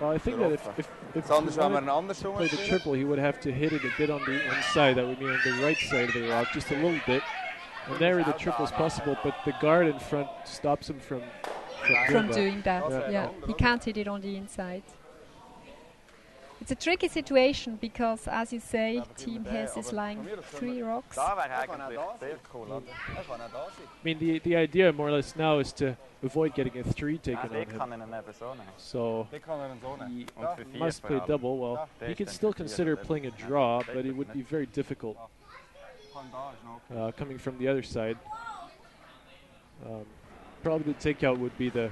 Speaker 1: Well, I think that if he wanted to play the triple, he would have to hit it a bit on the inside. That would mean on the right side of the rock, just a little bit. And there the triple is possible, but the guard in front stops him from
Speaker 2: doing that. Yeah, he can't hit it on the inside. It's a tricky situation because, as you say, Team Hess is lying 3 rocks.
Speaker 3: Da wäre eigentlich sehr cool, oder?
Speaker 1: I mean, the idea more or less now is to avoid getting a 3 taken on
Speaker 3: Ich
Speaker 1: him.
Speaker 3: kann ihn eben so nehmen.
Speaker 1: So he
Speaker 3: Und für 4
Speaker 1: must play double. Well, he could still consider playing a draw, but it would be very difficult coming from the other side. Probably the takeout would be the,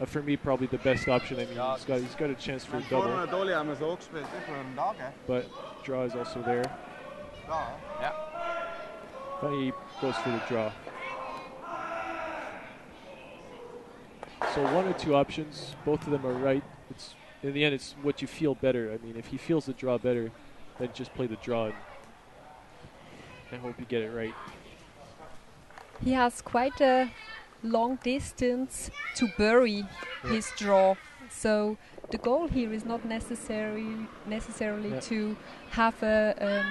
Speaker 1: for me, probably the best option. I mean, he's got a chance for a double, but draw is also there.
Speaker 3: Ja.
Speaker 1: But he goes for the draw. So 1 or 2 options, both of them are right. It's in the end, it's what you feel better. I mean, if he feels the draw better, then just play the draw and hope you get it right.
Speaker 2: He has quite a long distance to bury his draw. So the goal here is not necessarily to have a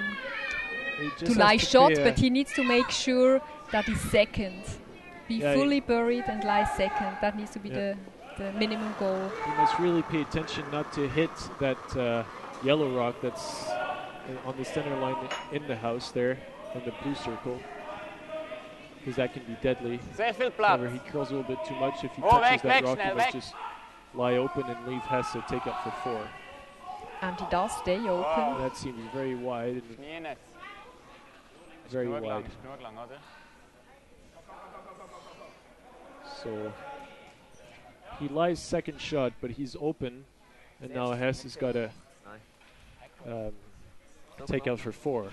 Speaker 2: to lie shot, but he needs to make sure that he's second. Be fully buried and lie second. That needs to be the minimum goal.
Speaker 1: He must really pay attention not to hit that yellow rock that's on the center line in the house there, in the blue circle, because that can be deadly.
Speaker 3: Sehr viel Platz.
Speaker 1: However, he curls a little bit too much. If he touches that rock, he must just lie open and leave Hess to take up for 4.
Speaker 2: And he does stay open.
Speaker 1: That seems very wide. And very wide. So he lies second shot, but he's open, and now Hess has got to take out for 4.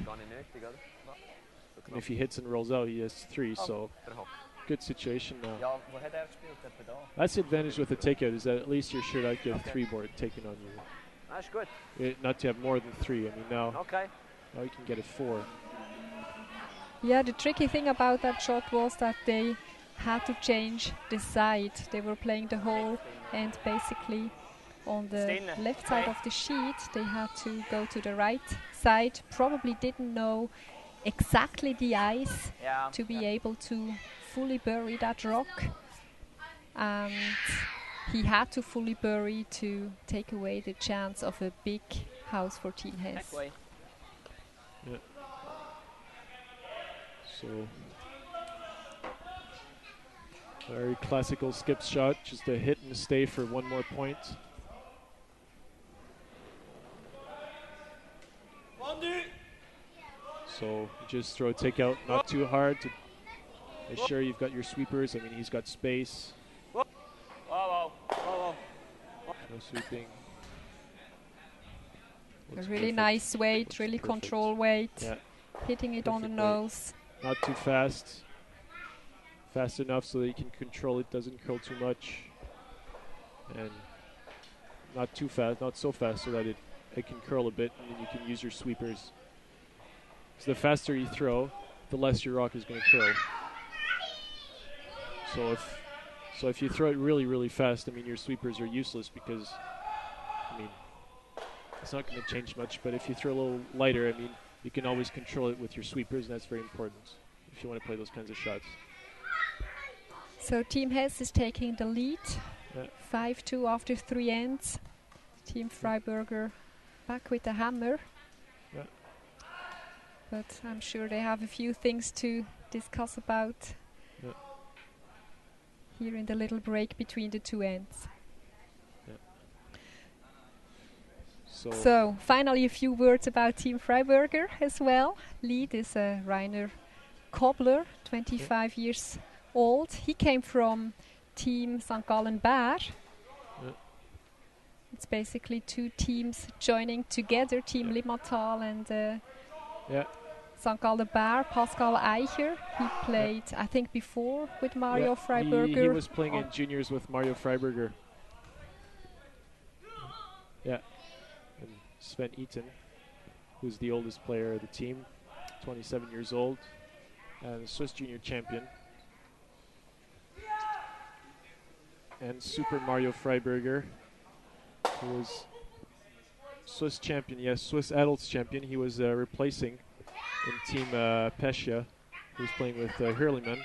Speaker 1: And if he hits and rolls out, he has 3. So good situation now. That's the advantage with the takeout, is that at least you're sure not to get a 3 board taken on you.
Speaker 3: That's good.
Speaker 1: Not to have more than 3. I mean, now you can get a 4.
Speaker 2: Yeah, the tricky thing about that shot was that they had to change the side. They were playing the hole, and basically on the left side of the sheet they had to go to the right side. Probably didn't know exactly the ice to be able to fully bury that rock, and he had to fully bury to take away the chance of a big house for Team Hess.
Speaker 1: Yeah. So very classical skip shot, just a hit and a stay for 1 more point. So just throw a takeout, not too hard, to make sure you've got your sweepers. I mean, he's got space. No sweeping.
Speaker 2: A really nice weight, really control weight, hitting it on the nose.
Speaker 1: Not too fast. Fast enough so that you can control it, doesn't curl too much. And not too fast, not so fast so that it can curl a bit, and then you can use your sweepers. So the faster you throw, the less your rock is going to curl. So if you throw it really, really fast, I mean, your sweepers are useless because, I mean, it's not going to change much. But if you throw a little lighter, I mean, you can always control it with your sweepers, and that's very important if you want to play those kinds of shots.
Speaker 2: So Team Hess is taking the lead, 5-2 after 3 ends. Team Freiberger back with the hammer.
Speaker 1: Yeah.
Speaker 2: But I'm sure they have a few things to discuss about here in the little break between the 2 ends.
Speaker 1: Yeah.
Speaker 2: So finally a few words about Team Freiberger as well. Lead is Rainer Kobler, 25 years old. He came from Team St. Gallen Baer. It's basically 2 teams joining together, Team Limmatal and St. Gallen Baer. Pascal Eicher, he played, I think, before with Mario Freiberger.
Speaker 1: He was playing in juniors with Mario Freiberger. Yeah. And Sven Eaton, who's the oldest player of the team, 27 years old, and Swiss junior champion. And Super Mario Freiberger, who was Swiss champion, Swiss adults champion. He was replacing in Team Pescia, who was playing with Hurleyman.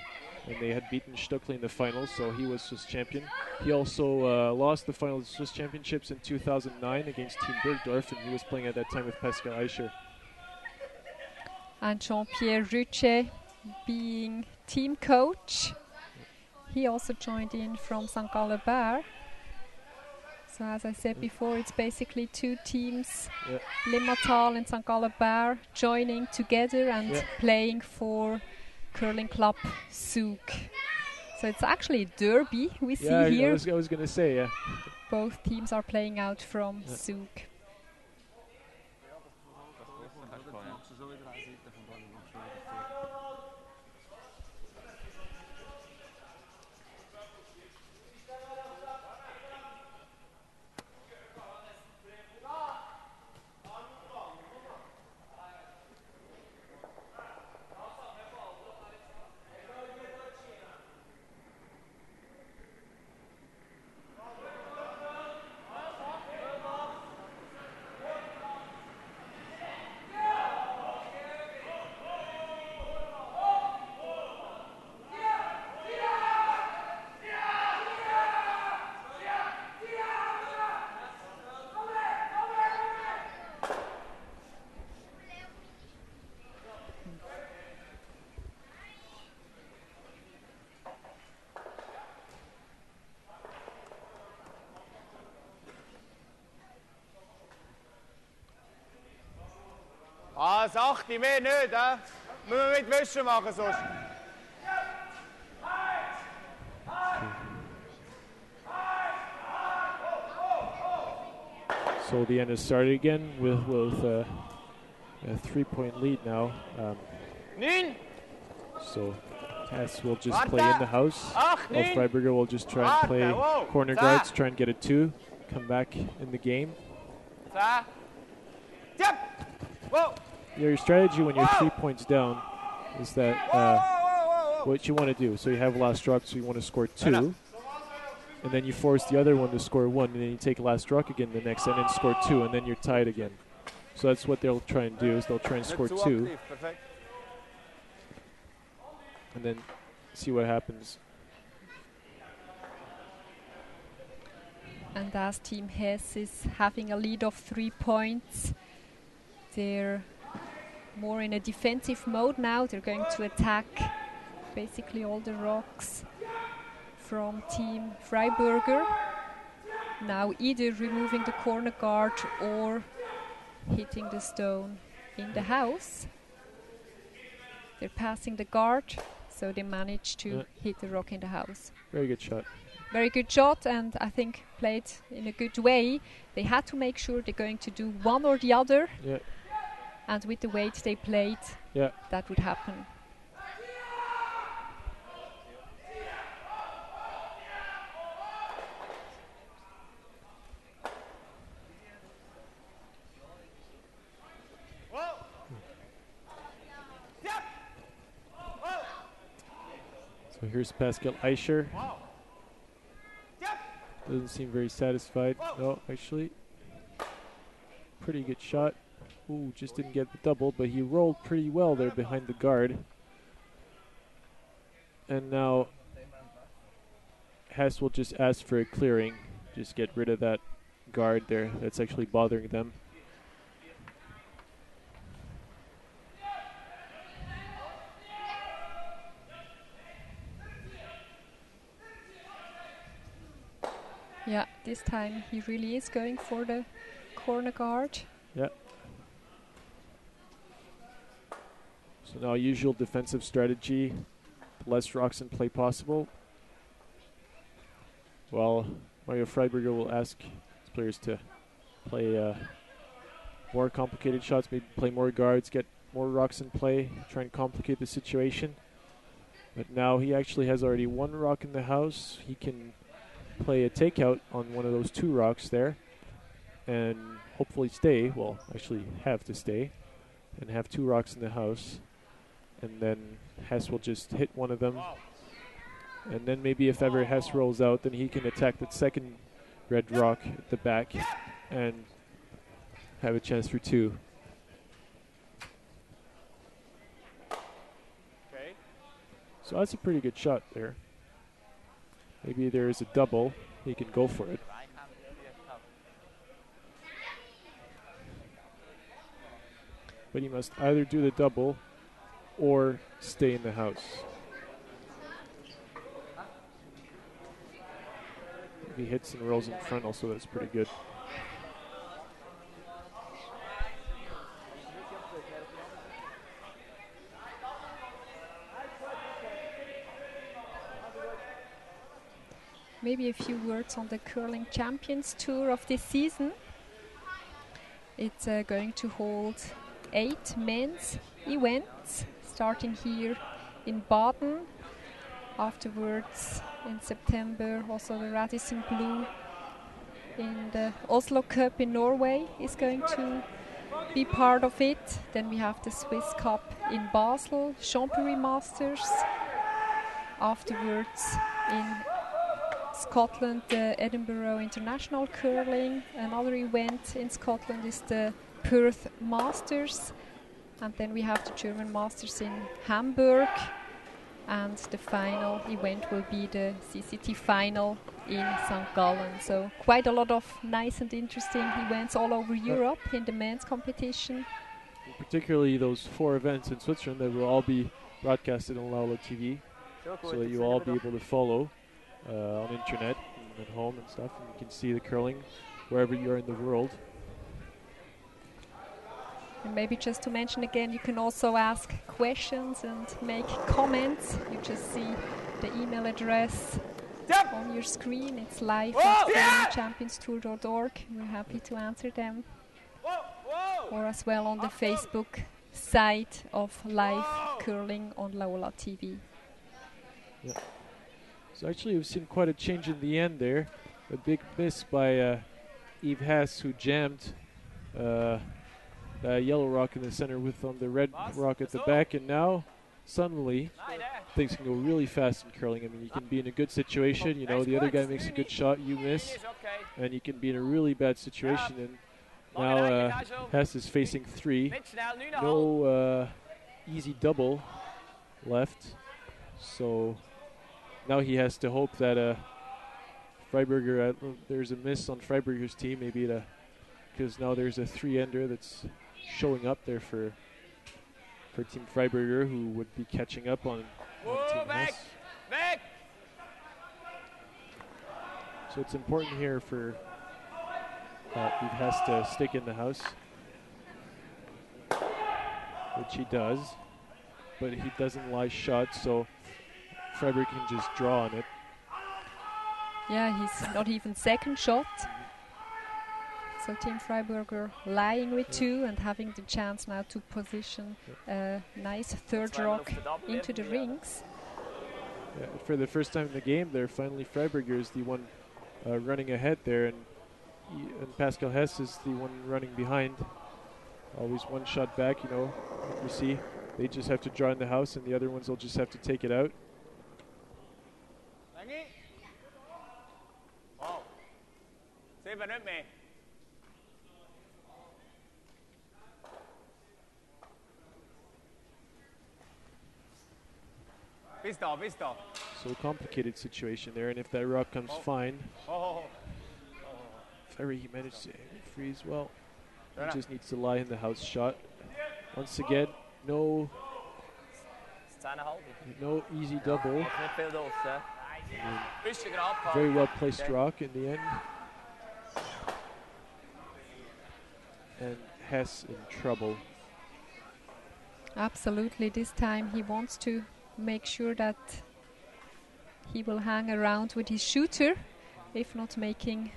Speaker 1: and they had beaten Stöckli in the finals, so he was Swiss champion. He also lost the final Swiss championships in 2009 against Team Bergdorf, and he was playing at that time with Pascal Eicher.
Speaker 2: And Jean-Pierre Rucce being team coach. He also joined in from St. Gallen. So as I said before, it's basically two teams, Limmatal and St. Gallen joining together and playing for Curling Club Zug. So it's actually a derby we see here.
Speaker 1: I was going to say, yeah.
Speaker 2: Both teams are playing out from Zug.
Speaker 3: Das 8 mehr nicht, hä? Müssen wir mit Wäsche machen sonst.
Speaker 1: So the end has started again with a 3-point lead now. So Hess will just play in the house. While Freiberger will just try and play corner guards, try and get a 2, come back in the game. Your strategy when you're 3 points down is that what you want to do. So you have last rock, so you want to score 2. And then you force the other one to score 1, and then you take last rock again the next end and score 2, and then you're tied again. So that's what they'll try and do, is they'll try and score 2. And then see what happens.
Speaker 2: And as Team Hess is having a lead of 3 points, they're more in a defensive mode now. They're going to attack basically all the rocks from Team Freiberger. Now either removing the corner guard or hitting the stone in the house. They're passing the guard, so they managed to hit the rock in the house.
Speaker 1: Very good shot.
Speaker 2: Very good shot, and I think played in a good way. They had to make sure they're going to do one or the other.
Speaker 1: Yeah.
Speaker 2: And with the weight they played, that would happen.
Speaker 1: So here's Pascal Eicher. Doesn't seem very satisfied. No, actually. Pretty good shot. Ooh, just didn't get the double, but he rolled pretty well there behind the guard. And now Hess will just ask for a clearing. Just get rid of that guard there that's actually bothering them.
Speaker 2: Yeah, this time he really is going for the corner guard.
Speaker 1: Yeah. So now usual defensive strategy, less rocks in play possible. Well, Mario Freiberger will ask his players to play more complicated shots, maybe play more guards, get more rocks in play, try and complicate the situation. But now he actually has already 1 rock in the house. He can play a takeout on one of those 2 rocks there and hopefully stay, well, actually have to stay, and have 2 rocks in the house. And then Hess will just hit one of them. And then maybe if ever Hess rolls out, then he can attack that second red rock at the back and have a chance for 2. So that's a pretty good shot there. Maybe there is a double. He can go for it. But he must either do the double or stay in the house. If he hits and rolls in front also, that's pretty good.
Speaker 2: Maybe a few words on the Curling Champions Tour of this season. It's going to hold 8 men's events, starting here in Baden. Afterwards, in September, also the Radisson Blue in the Oslo Cup in Norway is going to be part of it. Then we have the Swiss Cup in Basel, Champery Masters. Afterwards, in Scotland, the Edinburgh International Curling. Another event in Scotland is the Perth Masters. And then we have the German Masters in Hamburg. And the final event will be the CCT final in St. Gallen. So quite a lot of nice and interesting events all over Europe in the men's competition.
Speaker 1: And particularly those 4 events in Switzerland that will all be broadcasted on Laula TV, so that you'll all be able to follow on internet and at home and stuff, and you can see the curling wherever you are in the world.
Speaker 2: And maybe just to mention again, you can also ask questions and make comments. You just see the email address on your screen. It's live at curlingchampionstour.org. We're happy to answer them. Or as well on the Facebook site of Live Curling on Laula TV.
Speaker 1: Yeah. So actually we've seen quite a change in the end there. A big miss by Yves Hess, who jammed the yellow rock in the center with on the red rock at the back, and now suddenly things can go really fast in curling. I mean, you can be in a good situation, you know, the other guy makes a good shot, you miss, and you can be in a really bad situation. And now Hess is facing 3. No easy double left, so now he has to hope that Freiberger, there's a miss on Freiberger's team, maybe because now there's a 3-ender that's showing up there for Team Freiberger, who would be catching up on Team Hess. So it's important here for Yves Hess to stick in the house, which he does, but he doesn't lie shut, so Freiberger can just draw on it.
Speaker 2: Yeah, he's not even second shot. So Team Freiberger lying with 2 and having the chance now to position a nice third rock into the rings.
Speaker 1: Yeah, for the first time in the game there, finally Freiberger is the one running ahead there, and Pascal Hess is the one running behind. Always one shot back, you know, like you see. They just have to draw in the house, and the other ones will just have to take it out. So a complicated situation there, and if that rock comes fine, if ever he managed to freeze well, he just needs to lie in the house shot. Once again, no easy double. Very well placed rock in the end. And Hess in trouble.
Speaker 2: Absolutely, this time he wants to make sure that he will hang around with his shooter, if not making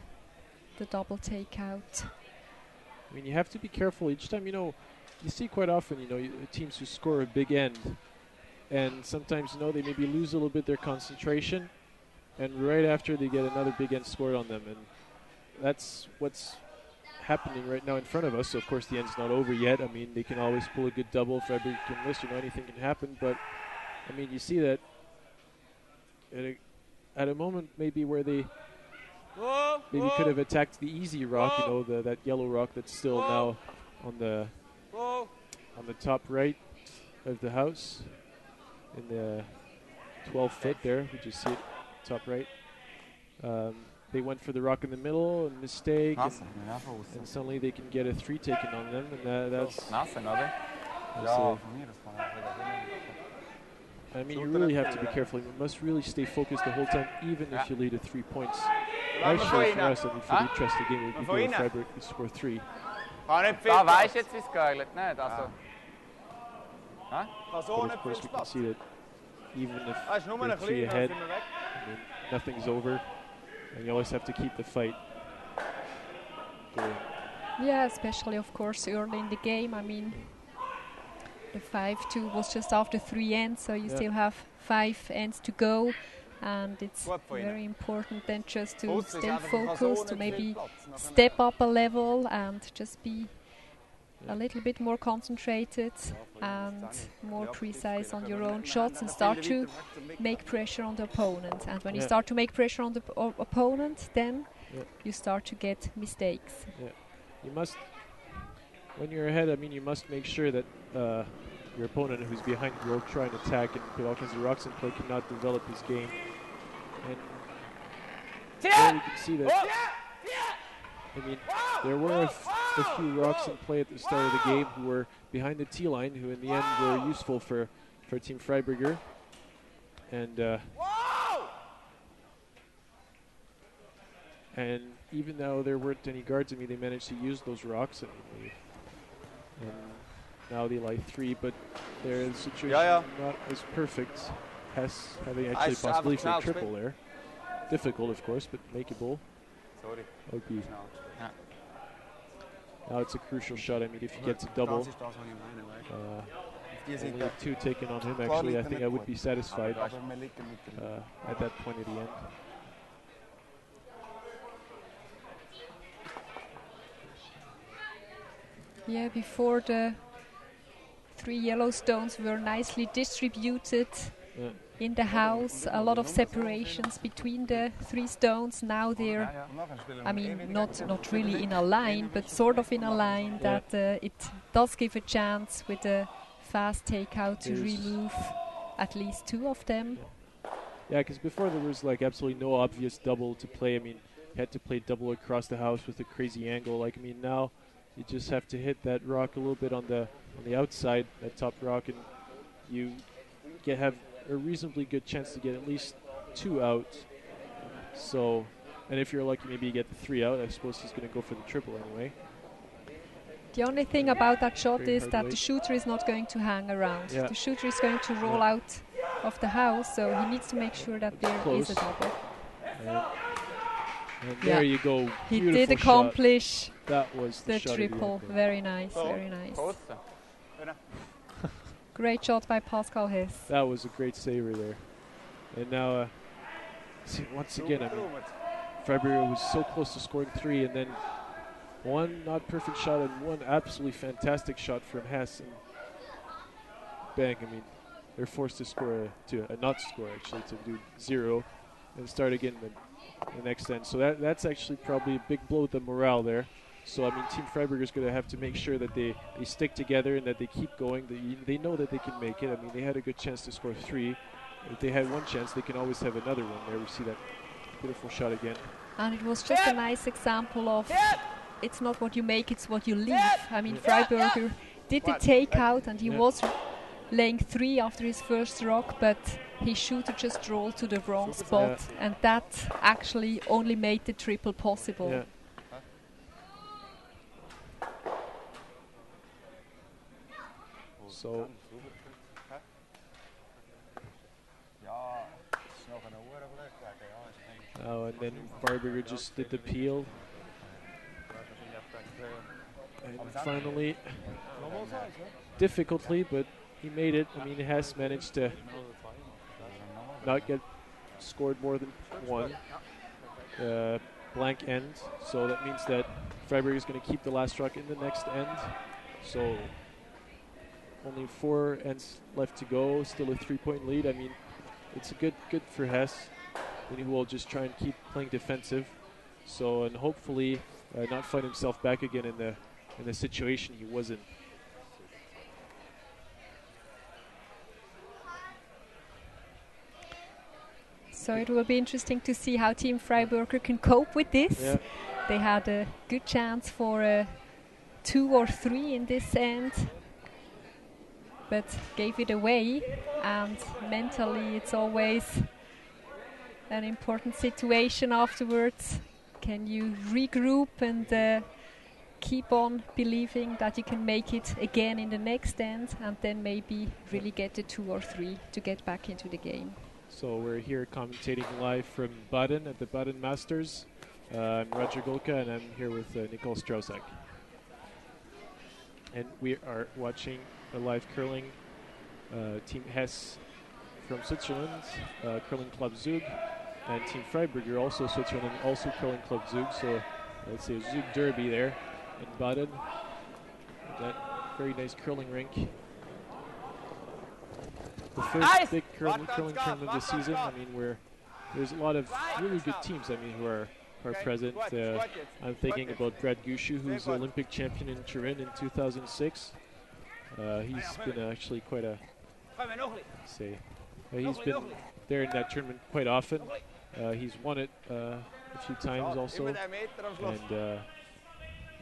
Speaker 2: the double takeout.
Speaker 1: I mean, you have to be careful each time. You know, you see quite often, you know, teams who score a big end, and sometimes, you know, they maybe lose a little bit their concentration, and right after they get another big end scored on them, and that's what's happening right now in front of us. So of course the end's not over yet. I mean, they can always pull a good double. Freiberger can miss, you know, anything can happen, but I mean, you see that at a moment maybe where they maybe could have attacked the easy rock, you know, that yellow rock that's still now on the top right of the house in the 12 foot there. We just see it top right. They went for the rock in the middle, a mistake, and suddenly they can get a 3 taken on them, and that's I mean, you really have to be careful. You must really stay focused the whole time, even if you lead at 3 points. Actually, for us, I mean, for the interest of the game, it would be Freiberg to score 3.
Speaker 4: Da weißt du jetzt, wie es geregelt, nicht? Also.
Speaker 1: But of course, we can see that even if they're 3 ahead, I mean, nothing's over, and you always have to keep the fight going.
Speaker 2: Yeah, especially, of course, early in the game. I mean, the 5-2 was just after 3 ends, so you still have 5 ends to go. And it's very important then just to stay focused, to maybe step up a level and just be a little bit more concentrated and more precise on your own shots and start to make pressure on the opponent. And when you start to make pressure on the opponent, then you start to get mistakes.
Speaker 1: Yeah. You must, when you're ahead, I mean, you must make sure that your opponent who's behind you will try and attack and put all kinds of rocks in play, cannot develop his game. And there you can see that, I mean, there were a few rocks in play at the start of the game who were behind the tee line, who in the end were useful for Team Freiberger. And even though there weren't any guards, I mean, they managed to use those rocks. And now they lie 3, but their situation not as perfect. Hess having actually possibly for a triple there. Difficult, of course, but makeable. Would be. Now it's a crucial shot. I mean, if he gets a double, only 2 taken on him. Actually, I think I would be satisfied at that point at the end.
Speaker 2: Yeah, before the 3 yellow stones were nicely distributed in the house, a lot of separations between the 3 stones. Now they're, I mean, not really in a line, but sort of in a line that it does give a chance with a fast takeout to remove at least 2 of them.
Speaker 1: Yeah, because before there was like absolutely no obvious double to play. I mean, you had to play double across the house with a crazy angle. Like, I mean, now you just have to hit that rock a little bit on the outside, that top rock, and you have a reasonably good chance to get at least 2 out. So, and if you're lucky, maybe you get the 3 out. I suppose he's going to go for the triple anyway.
Speaker 2: The only thing about that shot is that the shooter is not going to hang around.
Speaker 1: Yeah.
Speaker 2: The shooter is going to roll out of the house, so he needs to make sure that there is a double.
Speaker 1: And there you go.
Speaker 2: He did accomplish
Speaker 1: that was
Speaker 2: the triple. Very nice, very nice. Great shot by Pascal Hess.
Speaker 1: That was a great saver there. And now, see, once again, I mean, Freiberger was so close to scoring 3, and then 1 not perfect shot and 1 absolutely fantastic shot from Hess. And bang, I mean, they're forced to score, not score actually, to do 0 and start again the next end. So that's actually probably a big blow to the morale there. So, I mean, Team Freiberger is going to have to make sure that they stick together and that they keep going. They know that they can make it. I mean, they had a good chance to score 3. If they had 1 chance, they can always have another one. There we see that beautiful shot again.
Speaker 2: And it was just a nice example of it's not what you make, it's what you leave. I mean, Freiberger did the takeout and he was laying 3 after his first rock, but his shooter just rolled to the wrong spot. And that actually only made the triple possible.
Speaker 1: Yeah. So and then Freiberger just did the peel. And finally, difficultly, but he made it. I mean, Hess managed to not get scored more than 1 blank end. So that means that Freiberger is going to keep the last rock in the next end. So only 4 ends left to go, still a 3-point lead. I mean, it's a good for Hess, and he will just try and keep playing defensive. So, and hopefully not find himself back again in the situation he was in.
Speaker 2: So it will be interesting to see how Team Freiberger can cope with this.
Speaker 1: Yeah.
Speaker 2: They had a good chance for a 2 or 3 in this end, but gave it away. And mentally, it's always an important situation afterwards. Can you regroup and keep on believing that you can make it again in the next end, and then maybe really get a 2 or 3 to get back into the game?
Speaker 1: So we're here commentating live from Baden at the Baden Masters. I'm Roger Golka, and I'm here with Nicole Strausak. And we are watching a live curling Team Hess from Switzerland, Curling Club Zug, and Team Freiberger, also Switzerland, also Curling Club Zug. So let's say a Zug derby there in Baden. That very nice curling rink. The first big curling tournament of the season. I mean, there's a lot of really good teams. I mean, who are present. I'm thinking about Brad Gushu, who's the Olympic champion in Turin in 2006. He's been actually quite a he's been there in that tournament quite often. He's won it a few times also, and I mean,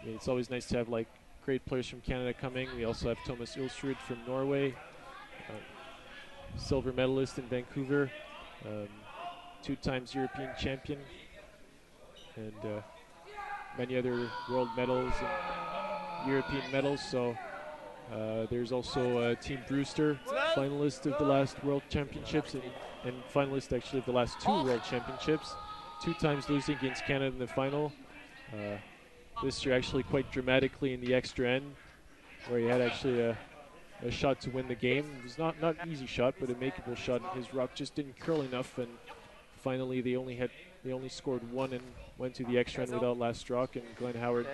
Speaker 1: it's always nice to have like great players from Canada coming. We also have Thomas Ulsrud from Norway, silver medalist in Vancouver, 2 times European champion, and many other world medals and European medals. So there's also Team Brewster, finalist of the last World Championships and finalist actually of the last 2 World Championships, 2 times losing against Canada in the final. This year actually quite dramatically in the extra end, where he had actually a shot to win the game. It was not an easy shot, but a makeable shot, and his rock just didn't curl enough, and finally they only scored 1 and went to the extra end without last rock, and Glenn Howard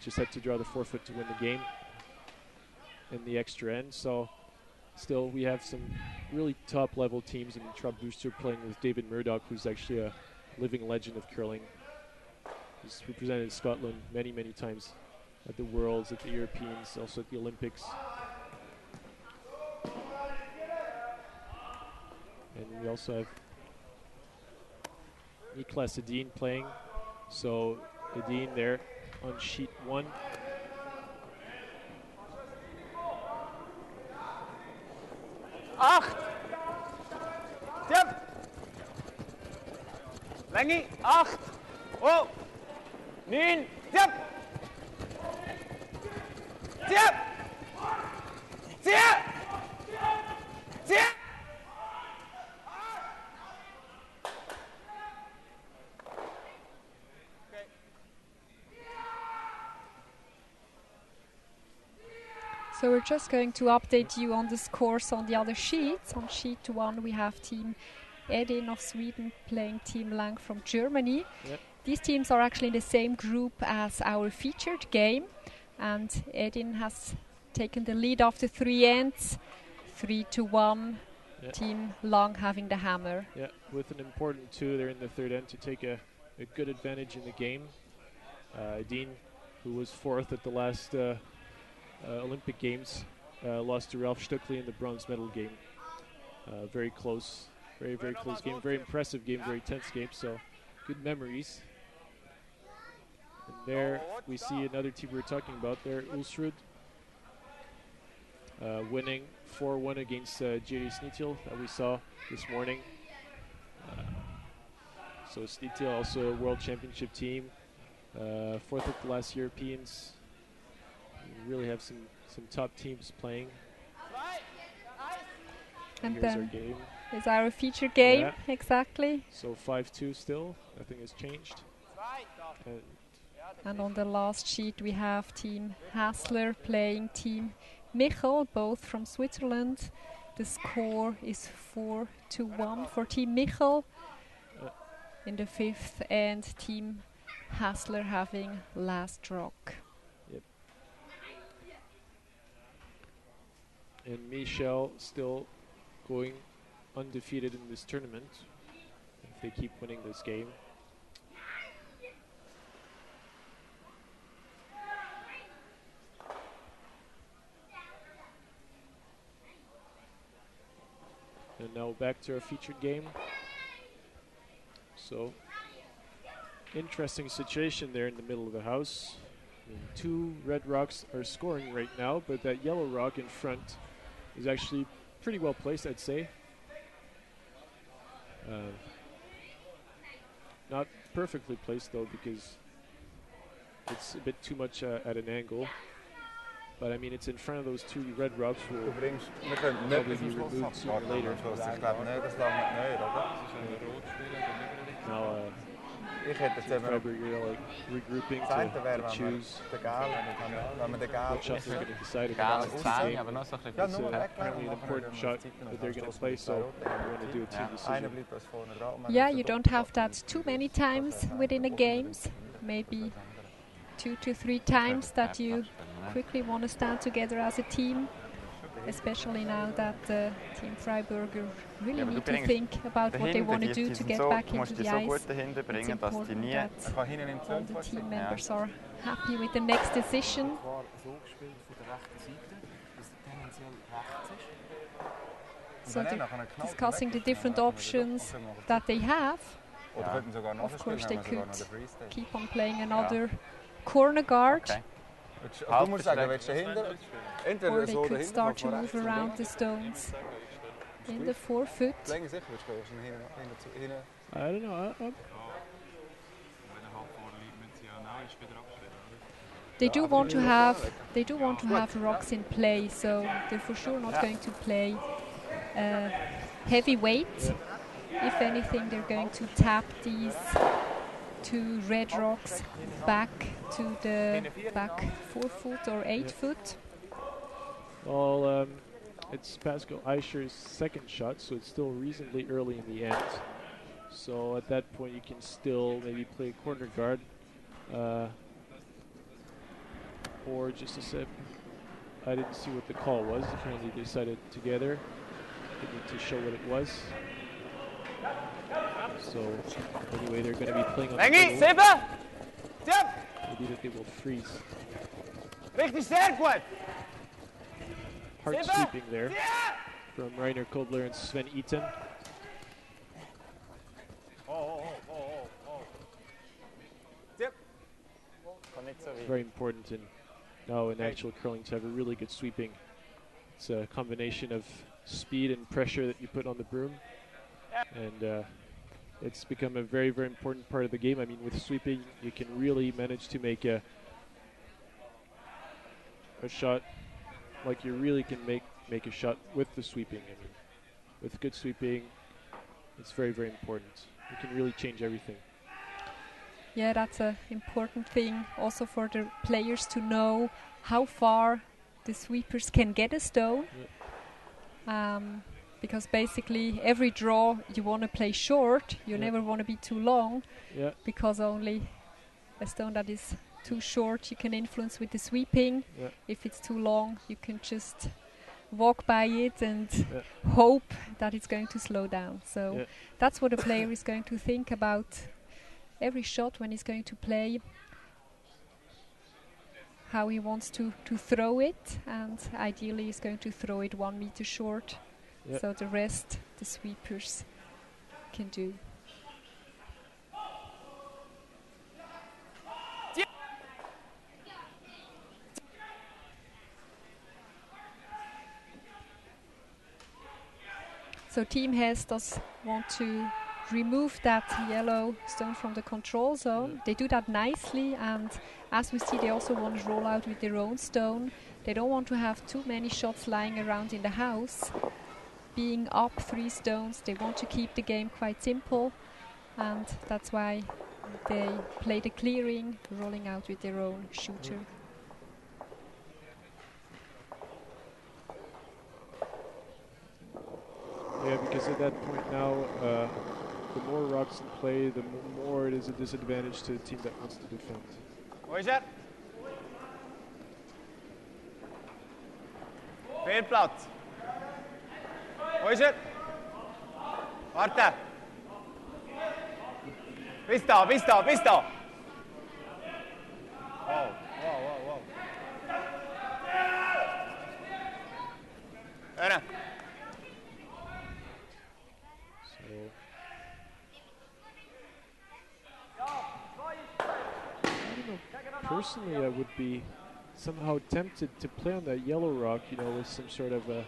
Speaker 1: just had to draw the forfeit to win the game in the extra end. So still we have some really top level teams, and Trub Booster playing with David Murdoch, who's actually a living legend of curling. He's represented Scotland many times at the Worlds, at the Europeans, also at the Olympics. And we also have Niklas Edin playing. So Edin there on sheet 1.
Speaker 3: Acht. Tipp. Länge. 8. Oh. 9. Tipp. Tipp. Tipp. Tipp.
Speaker 2: So we're just going to update you on the scores on the other sheets. On sheet 1 we have Team Edin of Sweden playing Team Lang from Germany.
Speaker 1: Yep.
Speaker 2: These teams are actually in the same group as our featured game, and Edin has taken the lead after 3 ends, 3-1.
Speaker 1: Yep.
Speaker 2: Team Lang having the hammer.
Speaker 1: Yeah, with an important 2 there in the 3rd end to take a good advantage in the game. Edin, who was 4th at the last Olympic Games, lost to Ralph Stuckley in the bronze medal game. Very close, very close game, very impressive game, very tense game, so good memories. And there we see another team we were talking about there, Ulsrud, winning 4-1 against J.D. Sneetil that we saw this morning. So Sneetil also a World Championship team, 4th at the last Europeans. We really have some top teams playing.
Speaker 2: And
Speaker 1: here's our
Speaker 2: then
Speaker 1: game.
Speaker 2: is our feature game,
Speaker 1: Yeah.
Speaker 2: exactly.
Speaker 1: So 5-2 still, nothing has changed.
Speaker 2: And on the last sheet we have Team Hassler playing Team Michel, both from Switzerland. The score is 4-1 for Team Michel. In the 5th end, Team Hassler having last rock.
Speaker 1: Yep. And Michel still going undefeated in this tournament if they keep winning this game. And now back to our featured game. So, interesting situation there in the middle of the house. And 2 red rocks are scoring right now, but that yellow rock in front is actually pretty well placed, I'd say. Not perfectly placed though, because it's a bit too much at an angle. But I mean, it's in front of those 2 red rocks will probably be removed sooner or later. Now, Freiberger like regrouping to choose what shot they're going to decide in the balance of the game. It's apparently an important shot that they're going to play, so they want to do a team decision.
Speaker 2: Yeah, you don't have that too many times within a games. Maybe 2 to 3 times that you quickly want to stand together as a team, especially now that Team Freiberger really need to think about what they want to do to get back into the ice. It's important that all the team members are happy with the next decision. So they're discussing the different options that they have. Of course, they could keep on playing another corner guard. Or they could start to move around the stones in the 4-foot.
Speaker 1: I don't know.
Speaker 2: They do want to have rocks in play, so they're for sure not going to play heavy weight. If anything, they're going to tap these 2 red rocks back to the back 4-foot or 8-foot.
Speaker 1: Well, it's Pascal Eischer's second shot, so it's still reasonably early in the end. So at that point, you can still maybe play corner guard, or just a sip. I didn't see what the call was. Apparently, they decided together. They need to show what it was. So anyway, they're going to be playing on the middle. Maybe that they will freeze. Hard sweeping there from Rainer Kobler and Sven Eaton. Very important in actual curling to have a really good sweeping. It's a combination of speed and pressure that you put on the broom. And it's become a very, very important part of the game. I mean, with sweeping, you can really manage to make a shot like you really can make a shot with the sweeping. I mean, with good sweeping, it's very, very important. You can really change everything.
Speaker 2: Yeah, that's an important thing also for the players to know how far the sweepers can get a stone. Yeah. Because basically every draw you want to play short, you never want to be too long, because only a stone that is too short you can influence with the sweeping. Yeah. If it's too long, you can just walk by it and hope that it's going to slow down. So that's what a player is going to think about every shot when he's going to play, how he wants to throw it, and ideally he's going to throw it 1 meter short. So the rest the sweepers can do. So Team Hess does want to remove that yellow stone from the control zone. They do that nicely, and as we see, they also want to roll out with their own stone. They don't want to have too many shots lying around in the house. Being up 3 stones, they want to keep the game quite simple, and that's why they play the clearing, rolling out with their own shooter.
Speaker 1: Yeah, because at that point now, the more rocks in play, the more it is a disadvantage to the team that wants to defend.
Speaker 3: Wo ist er? Fehlplatz. Wo ist er? Warte. Bis da, bis da, bis da. Wow, wow, wow, wow. Hör.
Speaker 1: personally, I would be somehow tempted to play on that yellow rock, you know, with some sort of a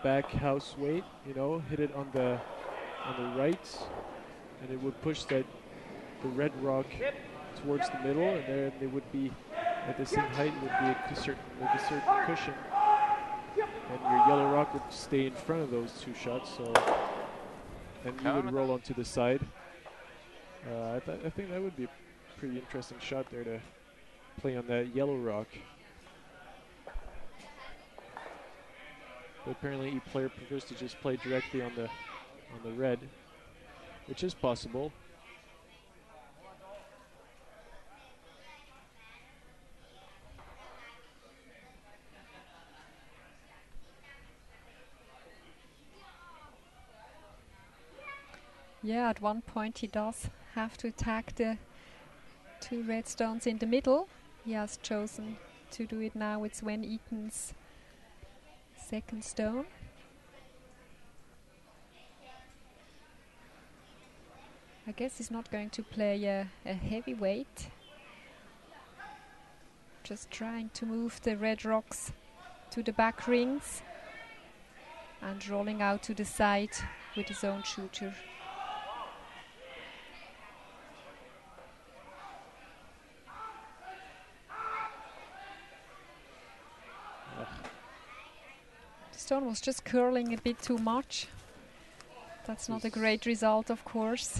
Speaker 1: back house weight, you know, hit it on the right, and it would push the red rock towards the middle, and then it would be at the same height, would be a certain cushion, and your yellow rock would stay in front of those two shots, so and you would roll onto the side. I think that would be a pretty interesting shot there to play on that yellow rock. But apparently each player prefers to just play directly on the red, which is possible.
Speaker 2: Yeah, at one point he does have to attack the two red stones in the middle. He has chosen to do it now with Sven Eaton's second stone. I guess he's not going to play a heavyweight. Just trying to move the red rocks to the back rings and rolling out to the side with his own shooter. The stone was just curling a bit too much. That's not a great result, of course.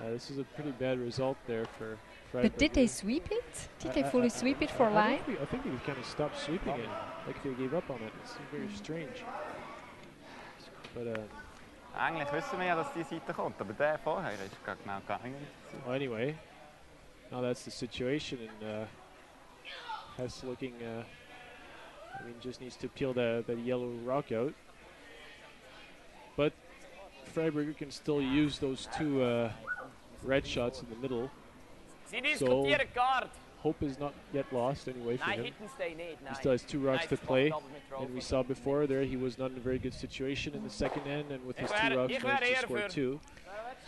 Speaker 1: This is a pretty bad result there for Freiberger.
Speaker 2: But did they sweep it? Did they fully sweep it for line?
Speaker 1: I think they kind of stopped sweeping it, like they gave up on it. It's very strange. But
Speaker 4: eigentlich wissen wir ja, dass die Seite kommt, aber der vorher ist genau gegangen.
Speaker 1: Well, anyway, now that's the situation, and Hess looking. I mean, just needs to peel the yellow rock out. But Freiberger can still use those two red shots in the middle. So hope is not yet lost anyway for him. He still has two rocks to play. And we saw before there he was not in a very good situation in the second end, and with his two rocks managed to score two.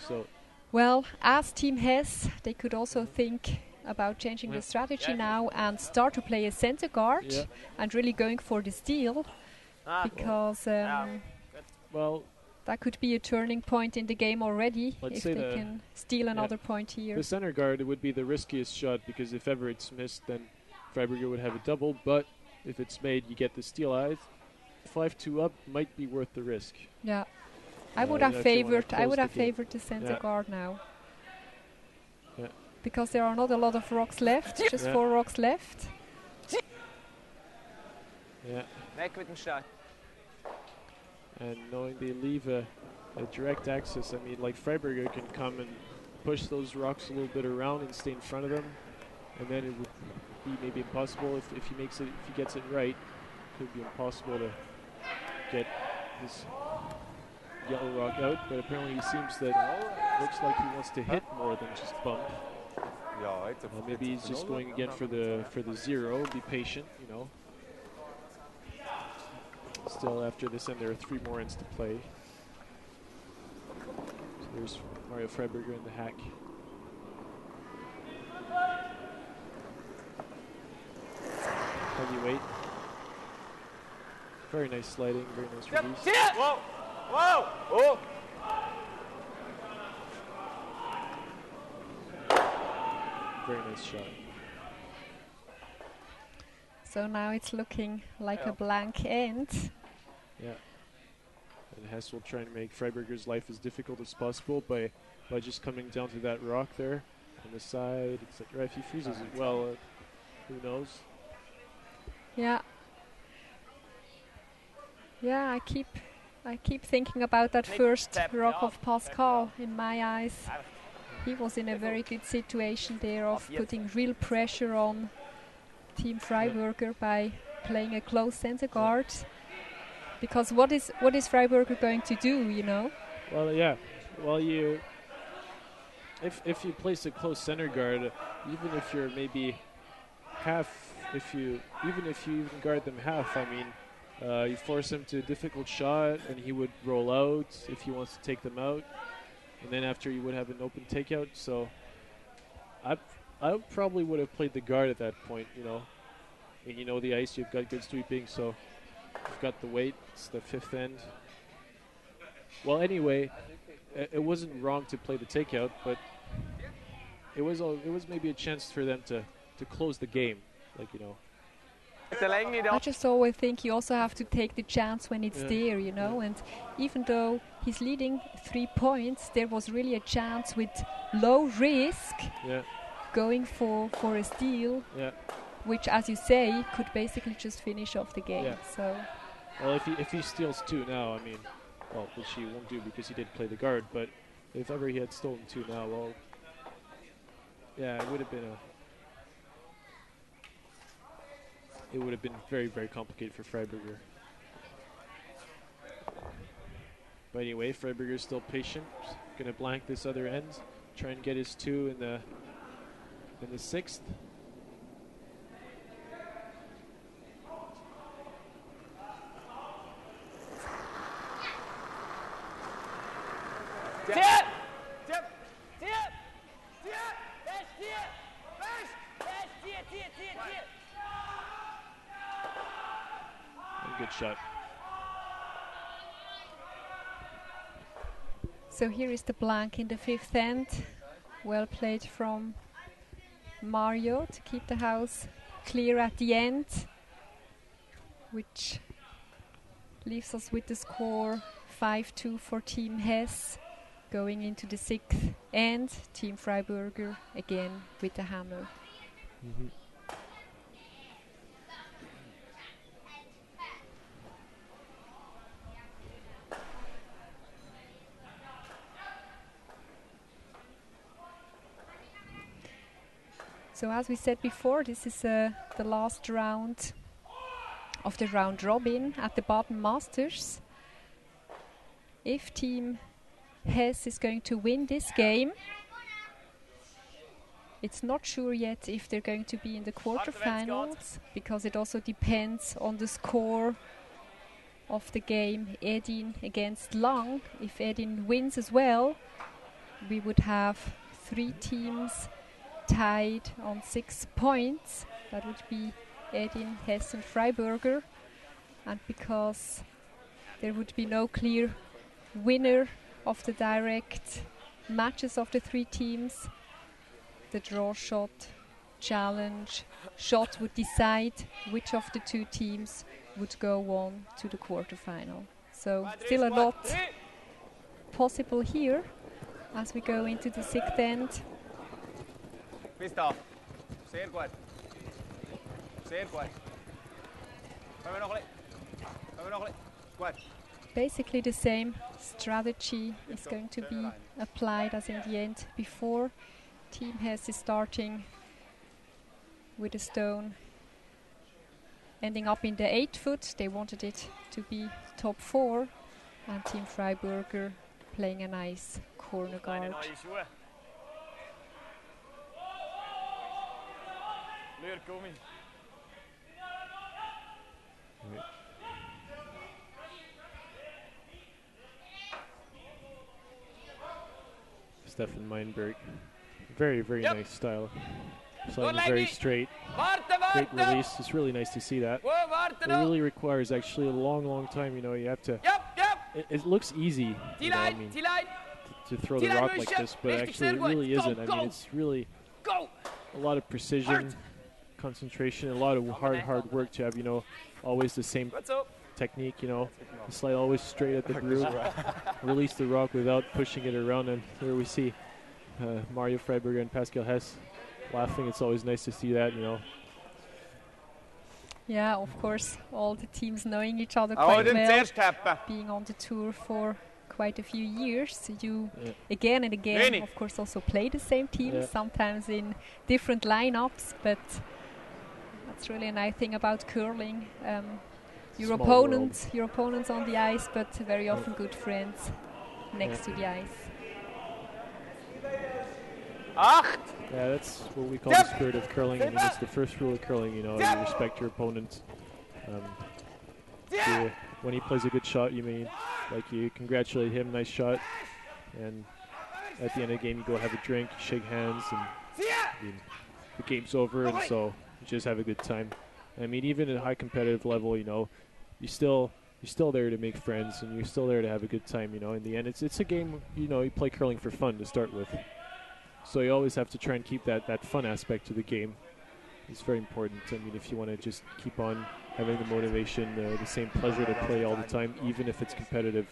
Speaker 1: So,
Speaker 2: well, as Team Hess, they could also think about changing the strategy now and start to play a center guard and really going for the steal, because
Speaker 1: well,
Speaker 2: that could be a turning point in the game already if they can steal another point here.
Speaker 1: The center guard would be the riskiest shot, because if ever it's missed, then Freiberger would have a double. But if it's made, you get the steal. 5-2 up might be worth the risk.
Speaker 2: Yeah, I would have favored the center guard now.
Speaker 1: Yeah.
Speaker 2: Because there are not a lot of rocks left, just 4 rocks left.
Speaker 1: Yeah.
Speaker 4: Weg mit dem Shot.
Speaker 1: And knowing they leave a direct access, I mean, like Freiberger can come and push those rocks a little bit around and stay in front of them, and then it would be maybe impossible if he gets it right. It could be impossible to get this yellow rock out, but apparently he seems that looks like he wants to hit more than just bump. Maybe he's just going again for the zero. Be patient, you know. Still, after this end, there are 3 more ends to play. So there's Mario Freiberger in the hack. Heavyweight. Very nice sliding, very nice release.
Speaker 3: Whoa! Whoa! Oh!
Speaker 1: Very nice shot.
Speaker 2: So now it's looking like a blank end.
Speaker 1: Yeah. And Hess will try and make Freiberger's life as difficult as possible by just coming down to that rock there on the side, etc. If he freezes it well, who knows?
Speaker 2: Yeah. Yeah, I keep thinking about that first rock of Pascal in my eyes. He was in a very good situation there of putting real pressure on Team Freiberger by playing a close center guard. Because what is Freiberger going to do, you know?
Speaker 1: Well, yeah. Well, if you place a close center guard, even if you're maybe half, even if you guard them half, I mean, you force him to a difficult shot, and he would roll out if he wants to take them out. and then after you would have an open takeout. So I probably would have played the guard at that point, you know. And you know the ice, you've got good sweeping, so you've got the weight. It's the fifth end. Well, anyway, it wasn't wrong to play the takeout, but it was maybe a chance for them to close the game, like, you know.
Speaker 2: I just always think you also have to take the chance when it's there, you know. And even though he's leading 3 points, there was really a chance with low risk going for a steal, which, as you say, could basically just finish off the game. So,
Speaker 1: well, if he steals 2 now, I mean, well, which he won't do because he did play the guard. But if ever he had stolen 2 now, well, yeah, it would have been very, very complicated for Freiberger. But anyway, Freiberger's still patient. Going to blank this other end, try and get his 2 in the 6th. Good shot.
Speaker 2: So here is the blank in the 5th end. Well played from Mario to keep the house clear at the end, which leaves us with the score 5-2 for Team Hess. Going into the 6th end, Team Freiberger again with the hammer. So as we said before, this is the last round of the round robin at the Baden Masters. If Team Hess is going to win this game, it's not sure yet if they're going to be in the quarterfinals, because it also depends on the score of the game Edin against Lang. If Edin wins as well, we would have 3 teams tied on 6 points. That would be Edin, Hess and Freiberger. And because there would be no clear winner of the direct matches of the 3 teams, the draw shot, challenge shot would decide which of the 2 teams would go on to the quarterfinal. So still a lot possible here as we go into the 6th end.
Speaker 3: Bis da. Sehr gut. Sehr gut. Können wir noch ein bisschen? Gut.
Speaker 2: Basically the same strategy is going to be applied as in the end before. Team Hess is starting with a stone ending up in the 8 foot. They wanted it to be top 4, and Team Freiberger playing a nice corner guard.
Speaker 1: Stefan Meinberg, very, very nice style. Playing very straight, great release. It's really nice to see that. It really requires actually a long, long time. You know, you have to. It looks easy, you know, I mean, to throw the rock like this, but actually it really isn't. I mean, it's really a lot of precision, concentration, a lot of hard work to have, you know, always the same technique, you know, the slide always straight at the groove, release the rock without pushing it around. And here we see Mario Freiberger and Pascal Hess laughing. It's always nice to see that, you know.
Speaker 2: Yeah, of course, all the teams knowing each other quite well, being on the tour for quite a few years. You again and again, of course, also play the same teams, sometimes in different lineups, but that's really a nice thing about curling. Your opponents on the ice, but very often good friends next to the ice.
Speaker 1: Yeah, that's what we call the spirit of curling. I mean, it's the first rule of curling, you know, you respect your opponent. When he plays a good shot, you congratulate him, nice shot. And at the end of the game, you go have a drink, shake hands, and the game's over, and so you just have a good time. I mean, even at a high competitive level, you're still there to make friends, and you're still there to have a good time. In the end, it's a game. You play curling for fun to start with, so you always have to try and keep that fun aspect to the game. It's very important. I mean, if you want to just keep on having the motivation, the same pleasure to play all the time, even if it's competitive.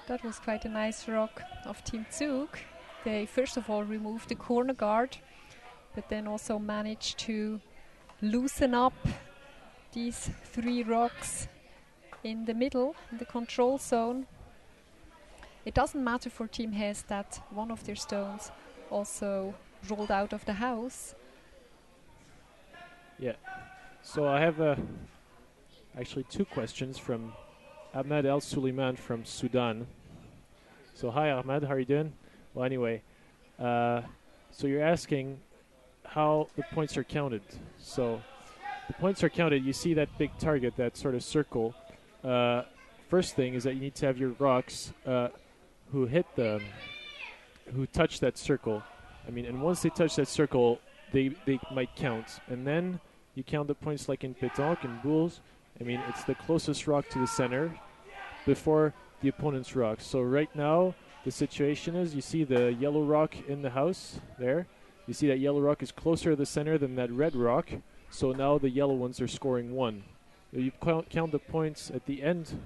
Speaker 2: That was quite a nice rock of Team Zug. They first of all removed the corner guard, but then also managed to loosen up these 3 rocks in the middle, in the control zone. It doesn't matter for Team Hess that one of their stones also rolled out of the house.
Speaker 1: Yeah. So I have actually 2 questions from Ahmed El Suleiman from Sudan. So hi Ahmed, how are you doing? Well, anyway, so you're asking how the points are counted. So the points are counted. You see that big target, that sort of circle. First thing is that you need to have your rocks who touch that circle. I mean, and once they touch that circle, they might count. And then you count the points like in pétanque and boules. I mean, it's the closest rock to the center before the opponent's rock. So right now, the situation is you see the yellow rock in the house there. You see that yellow rock is closer to the center than that red rock. So now the yellow ones are scoring 1. You count the points at the end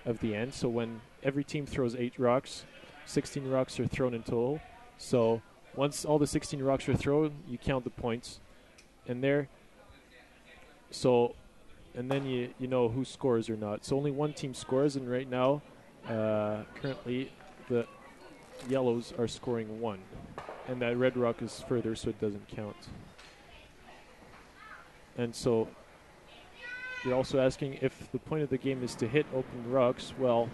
Speaker 1: of the end. So when every team throws 8 rocks, 16 rocks are thrown in total. So once all the 16 rocks are thrown, you count the points. And there, so, and then you know who scores or not. So only one team scores, and right now, currently, the yellows are scoring 1. And that red rock is further, so it doesn't count. And so you're also asking if the point of the game is to hit open rocks. Well,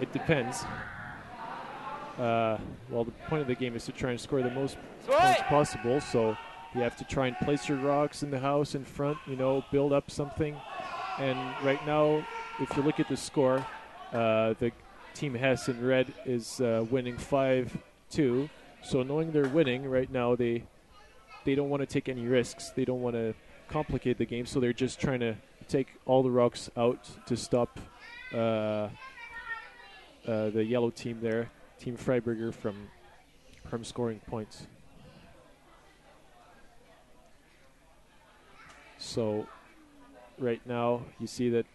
Speaker 1: it depends. Well, the point of the game is to try and score the most points possible. So you have to try and place your rocks in the house in front, build up something. And right now, if you look at the score, the Team Hess in red is winning 5-2. So knowing they're winning right now, they don't want to take any risks. They don't want to complicate the game, so they're just trying to take all the rocks out to stop the yellow team there, Team Freiberger, from scoring points. So right now you see that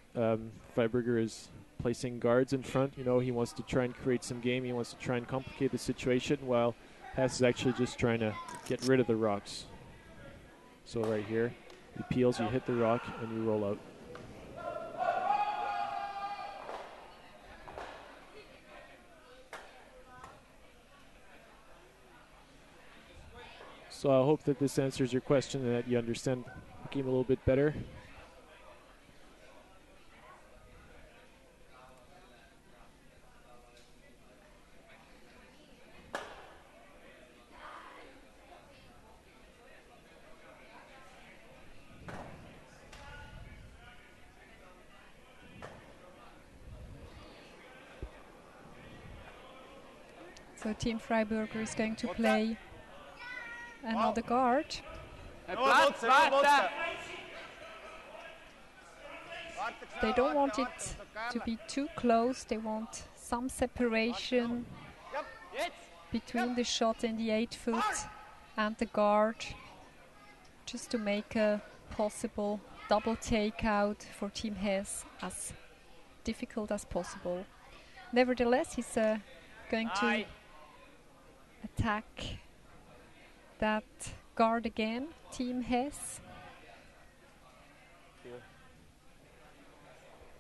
Speaker 1: Freiberger is placing guards in front. He wants to try and create some game. He wants to try and complicate the situation, while Hess is actually just trying to get rid of the rocks. So right here, you peels, you hit the rock, and you roll out. So I hope that this answers your question and that you understand the game a little bit better.
Speaker 2: So Team Freiberger is going to play another guard. They don't want it to be too close. They want some separation between the shot and the 8-foot and the guard, just to make a possible double takeout for Team Hess as difficult as possible. Nevertheless, he's going to attack that guard again, Team Hess.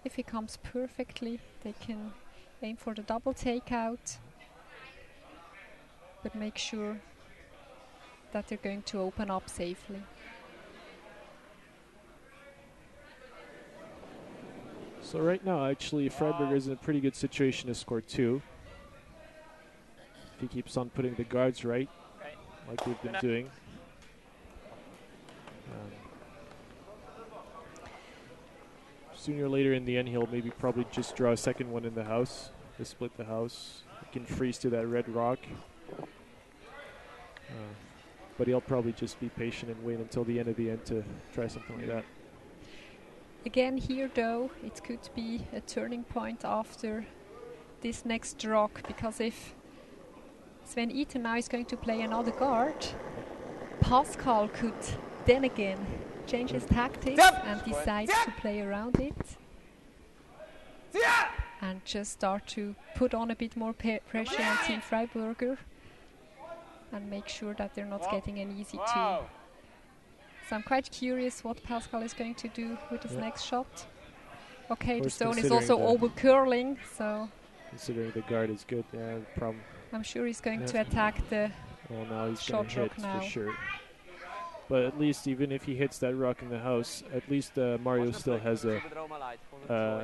Speaker 2: If he comes perfectly, they can aim for the double takeout, but make sure that they're going to open up safely.
Speaker 1: So right now, actually, Freiberger is in a pretty good situation to score 2. If he keeps on putting the guards right. like they've been doing. Sooner or later in the end, he'll maybe probably just draw a second one in the house to split the house. He can freeze to that red rock. But he'll probably just be patient and wait until the end of the end to try something like that.
Speaker 2: Again here though, it could be a turning point after this next rock, because if Sven Iten now is going to play another guard, Pascal could then again change his tactics and decide to play around it and just start to put on a bit more pressure on Team Freiberger and make sure that they're not getting an easy two. So I'm quite curious what Pascal is going to do with his next shot. Okay, the stone is also over curling, so
Speaker 1: considering the guard is good, problem.
Speaker 2: I'm sure he's going to attack the short rock now.
Speaker 1: For sure. But at least even if he hits that rock in the house, at least Mario still has a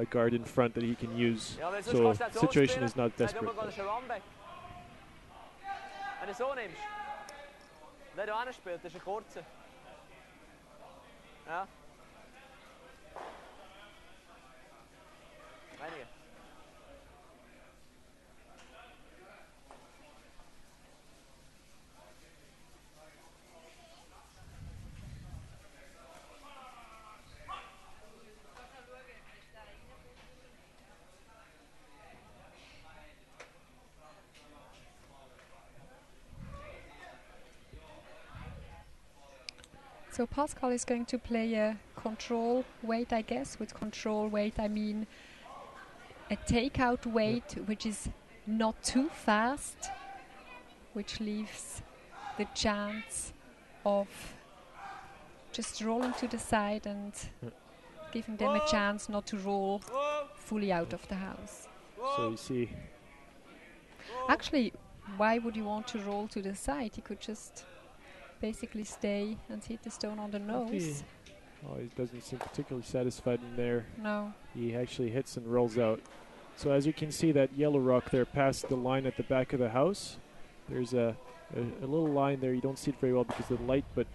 Speaker 1: guard in front that he can use. So the situation is not desperate.
Speaker 5: Wenn du so nimmst, wenn du anspielst, das ist ein kurzer. Ja. Weniger.
Speaker 2: So Pascal is going to play a control weight, I guess. With control weight, I mean a takeout weight which is not too fast, which leaves the chance of just rolling to the side and giving them a chance not to roll fully out of the house.
Speaker 1: So you see.
Speaker 2: Actually, why would you want to roll to the side? You could just basically stay and hit the stone on the nose.
Speaker 1: He doesn't seem particularly satisfied in there.
Speaker 2: No.
Speaker 1: He actually hits and rolls out. So as you can see, that yellow rock there past the line at the back of the house, there's a little line there. You don't see it very well because of the light, but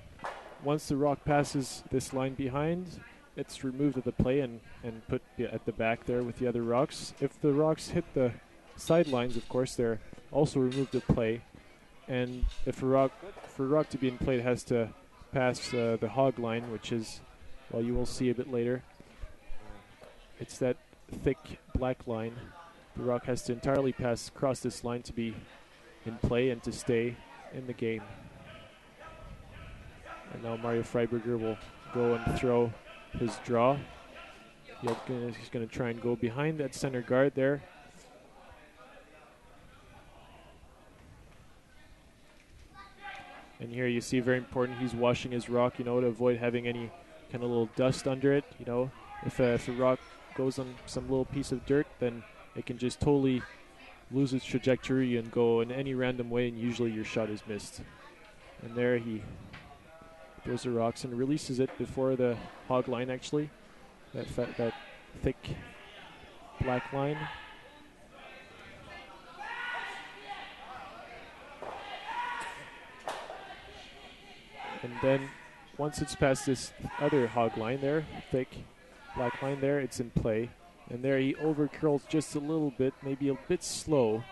Speaker 1: once the rock passes this line behind, it's removed at the play and put at the back there with the other rocks. If the rocks hit the sidelines, of course, they're also removed at play. And if for a rock to be in play, it has to pass the hog line, which is, well, you will see a bit later. It's that thick black line. The rock has to entirely pass across this line to be in play and to stay in the game. And now Mario Freiberger will go and throw his draw. He's going to try and go behind that center guard there. And here you see, very important, he's washing his rock, to avoid having any kind of little dust under it. If a rock goes on some little piece of dirt, then it can just totally lose its trajectory and go in any random way, and usually your shot is missed. And there he throws the rocks and releases it before the hog line, actually. That thick black line. And then once it's past this other hog line there, thick black line there, it's in play. And there he over curls just a little bit, maybe a bit slow.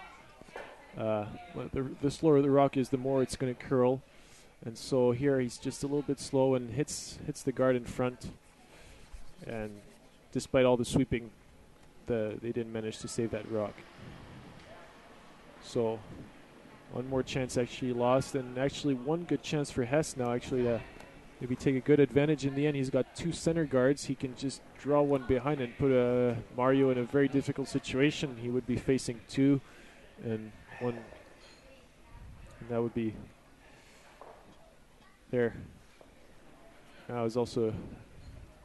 Speaker 1: The slower the rock is, the more it's going to curl. And so here he's just a little bit slow and hits the guard in front. And despite all the sweeping, they didn't manage to save that rock. So one more chance actually lost, and actually one good chance for Hess now actually to maybe take a good advantage in the end. He's got two center guards. He can just draw one behind and put Mario in a very difficult situation. He would be facing two and one, and that would be there. That was also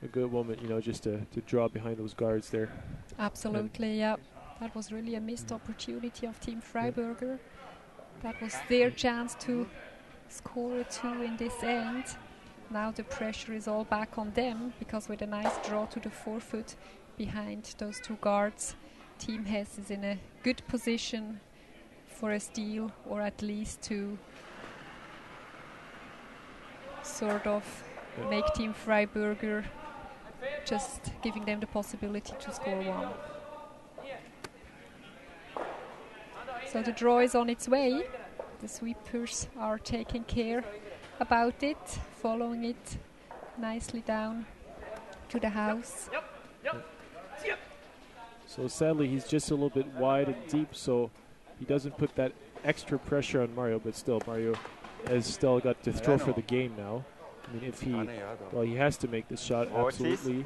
Speaker 1: a good moment, just to draw behind those guards there.
Speaker 2: Absolutely, yeah. That was really a missed opportunity of Team Freiberger. That was their chance to score a two in this end. Now the pressure is all back on them, because with a nice draw to the forefoot behind those two guards, Team Hess is in a good position for a steal, or at least to sort of make Team Freiberger, just giving them the possibility to score one. So the draw is on its way. The sweepers are taking care about it, following it nicely down to the house.
Speaker 1: So sadly, he's just a little bit wide and deep, so he doesn't put that extra pressure on Mario, but still, Mario has still got to throw for the game now. I mean, if he, well, he has to make this shot, absolutely.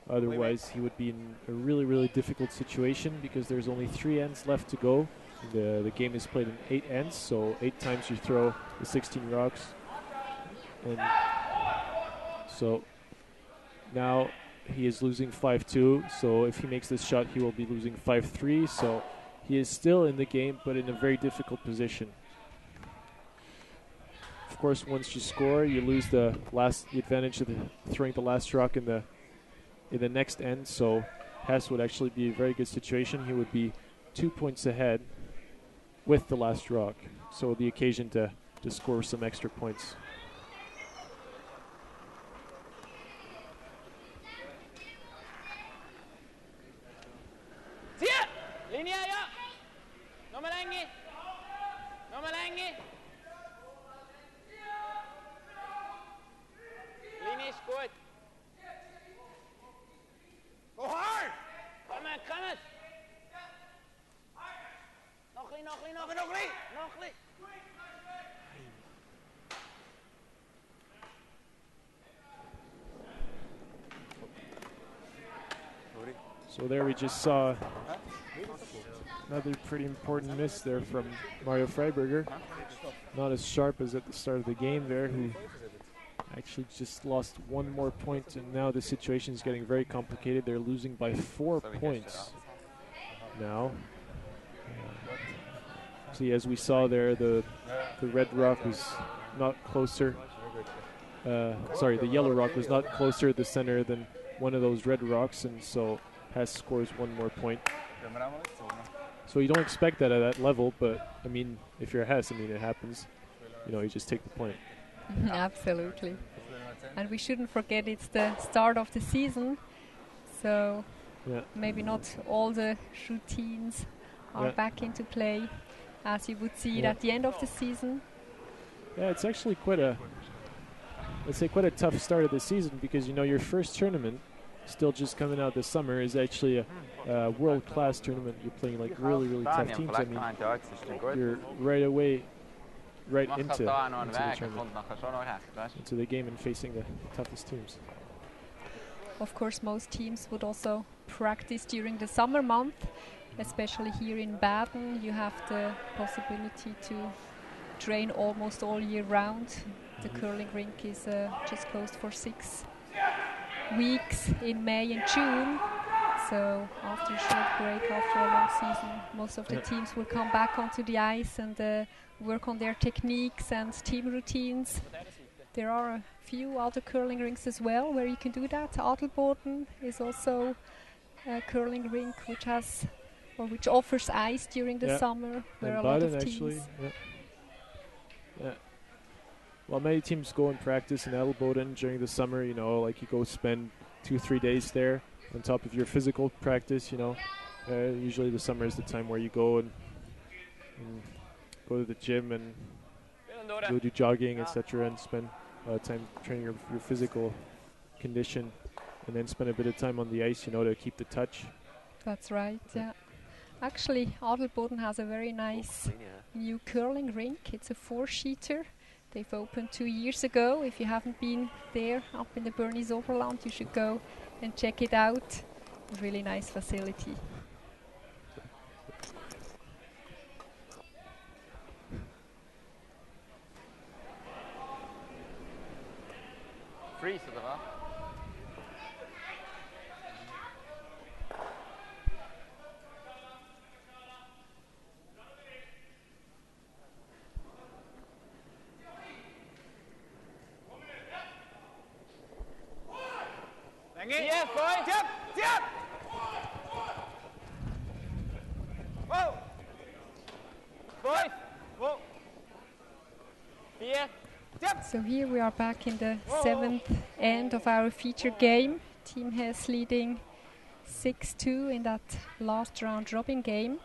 Speaker 1: Otherwise, he would be in a really, really difficult situation because there's only 3 ends left to go. The game is played in 8 ends, so 8 times you throw the 16 rocks. And so now he is losing 5-2, so if he makes this shot, he will be losing 5-3. So he is still in the game, but in a very difficult position. Of course, once you score, you lose the advantage of throwing the last rock in the next end. So Hess would actually be a very good situation. He would be 2 points ahead with the last rock. So the occasion to score some extra points.
Speaker 3: Linie, ja! Nochmal länge! Nochmal länge! Linie ist gut. Go hard! Kommen, kommen! Noch ein, noch ein, noch ein, noch ein! Noch ein!
Speaker 1: So there we just saw another pretty important miss there from Mario Freiberger. Not as sharp as at the start of the game there, who actually just lost 1 more point, and now the situation is getting very complicated. They're losing by 4 points now. See, as we saw there, the red rock was not closer. Sorry, the yellow rock was not closer to the center than one of those red rocks, and so Hess scores 1 more point. So you don't expect that at that level, but I mean, if you're Hess, I mean, it happens. You know, you just take the point.
Speaker 2: Absolutely. And we shouldn't forget it's the start of the season, so maybe not all the routines are back into play as you would see it at the end of the season.
Speaker 1: Yeah, it's actually quite a tough start of the season because, you know, your first tournament, still just coming out this summer, is actually a world-class tournament. You're playing like really, really tough teams. I mean, you're right away into the tournament, into the game and facing the toughest teams.
Speaker 2: Of course, most teams would also practice during the summer month, especially here in Baden. You have the possibility to train almost all year round. The curling rink is just closed for 6 weeks in May and June. So after a short break, after a long season, most of the teams will come back onto the ice and work on their techniques and team routines. There are a few other curling rinks as well where you can do that. Adelboden is also a curling rink which offers ice during the summer, where
Speaker 1: and
Speaker 2: a lot
Speaker 1: Baden
Speaker 2: of
Speaker 1: actually,
Speaker 2: teams.
Speaker 1: Well, many teams go and practice in Adelboden during the summer. You know, like you go spend 2-3 days there on top of your physical practice. You know, usually the summer is the time where you go and go to the gym and go do jogging, etc., and spend time training your physical condition, and then spend a bit of time on the ice, you know, to keep the touch.
Speaker 2: That's right, yeah. Actually, Adelboden has a very nice new curling rink. It's a 4-sheeter. They've opened 2 years ago. If you haven't been there up in the Bernese Oberland, you should go and check it out. A really nice facility.
Speaker 4: Freeze oder was?
Speaker 3: Hier, voll! Tipp! Tipp! Wow! 5! Wow! 4!
Speaker 2: So here we are back in the 7th end of our feature game. Team Hess leading 6-2 in that last round robin game.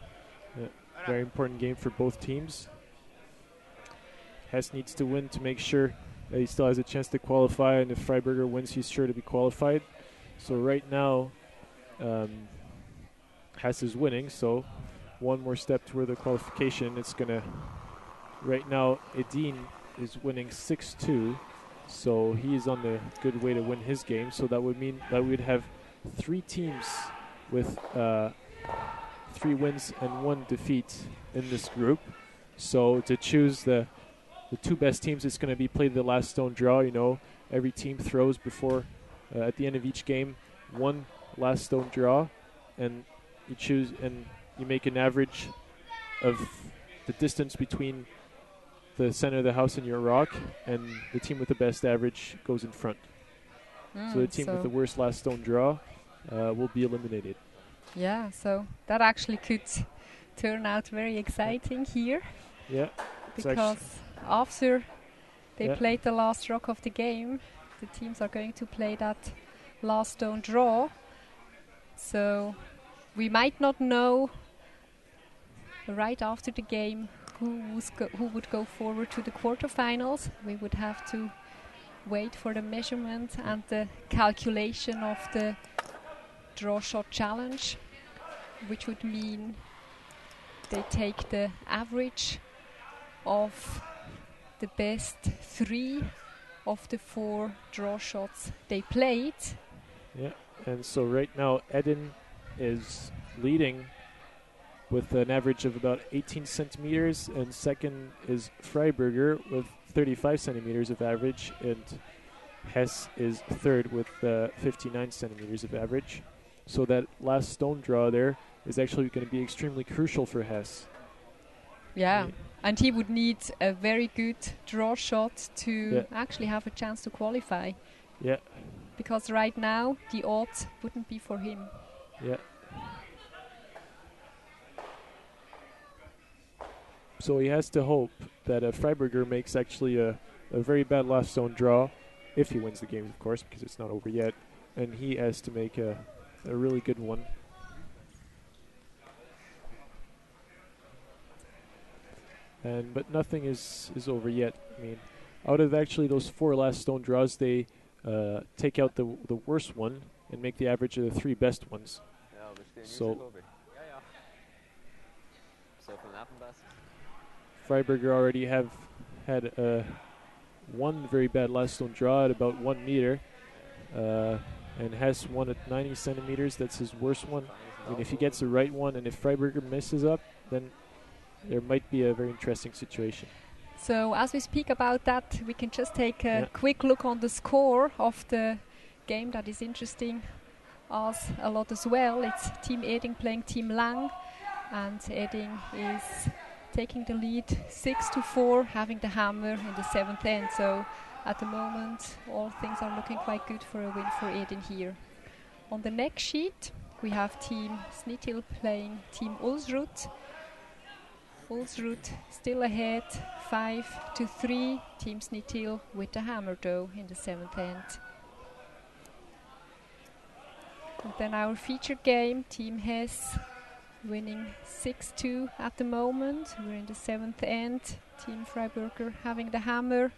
Speaker 1: Yeah, very important game for both teams. Hess needs to win to make sure that he still has a chance to qualify, and if Freiberger wins, he's sure to be qualified. So right now, Hess is winning, so one more step toward the qualification. It's going to, right now, Edin is winning 6-2, so he is on the good way to win his game. So that would mean that we'd have 3 teams with 3 wins and 1 defeat in this group. So to choose the 2 best teams, it's going to be played the last stone draw. You know, every team throws before, at the end of each game, 1 last stone draw, and you choose and you make an average of the distance between the center of the house and your rock, and the team with the best average goes in front. So the team with the worst last stone draw will be eliminated.
Speaker 2: Yeah, so that actually could turn out very exciting here.
Speaker 1: Yeah.
Speaker 2: Because after they played the last rock of the game, the teams are going to play that last stone draw. So we might not know right after the game who would go forward to the quarterfinals. We would have to wait for the measurement and the calculation of the draw shot challenge, which would mean they take the average of the best 3 of the 4 draw shots they played.
Speaker 1: Yeah, and so right now Eden is leading with an average of about 18 centimeters, and second is Freiberger with 35 centimeters of average, and Hess is third with 59 centimeters of average. So that last stone draw there is actually going to be extremely crucial for Hess.
Speaker 2: Yeah, and he would need a very good draw shot to actually have a chance to qualify.
Speaker 1: Yeah.
Speaker 2: Because right now the odds wouldn't be for him.
Speaker 1: Yeah. So he has to hope that Freiberger makes actually a very bad last stone draw, if he wins the game, of course, because it's not over yet. And he has to make a really good one. But nothing is over yet. I mean, out of actually those 4 last stone draws, they take out the worst one and make the average of the 3 best ones. So Freiberger already had one very bad last stone draw at about 1 meter, and Hess won at 90 centimeters. That's his worst one. I mean, if he gets the right one, and if Freiberger messes up, then there might be a very interesting situation.
Speaker 2: So as we speak about that, we can just take a quick look on the score of the game that is interesting us a lot as well. It's Team Eding playing Team Lang, and Eding is taking the lead 6-4, having the hammer in the 7th end. So at the moment, all things are looking quite good for a win for Eding here. On the next sheet, we have Team Snittil playing Team Ulsrud. Ulsrud still ahead, 5-3. Team Snittil with the hammer though in the 7th end. And then our featured game, Team Hess winning 6-2 at the moment. We're in the 7th end. Team Freiberger having the hammer.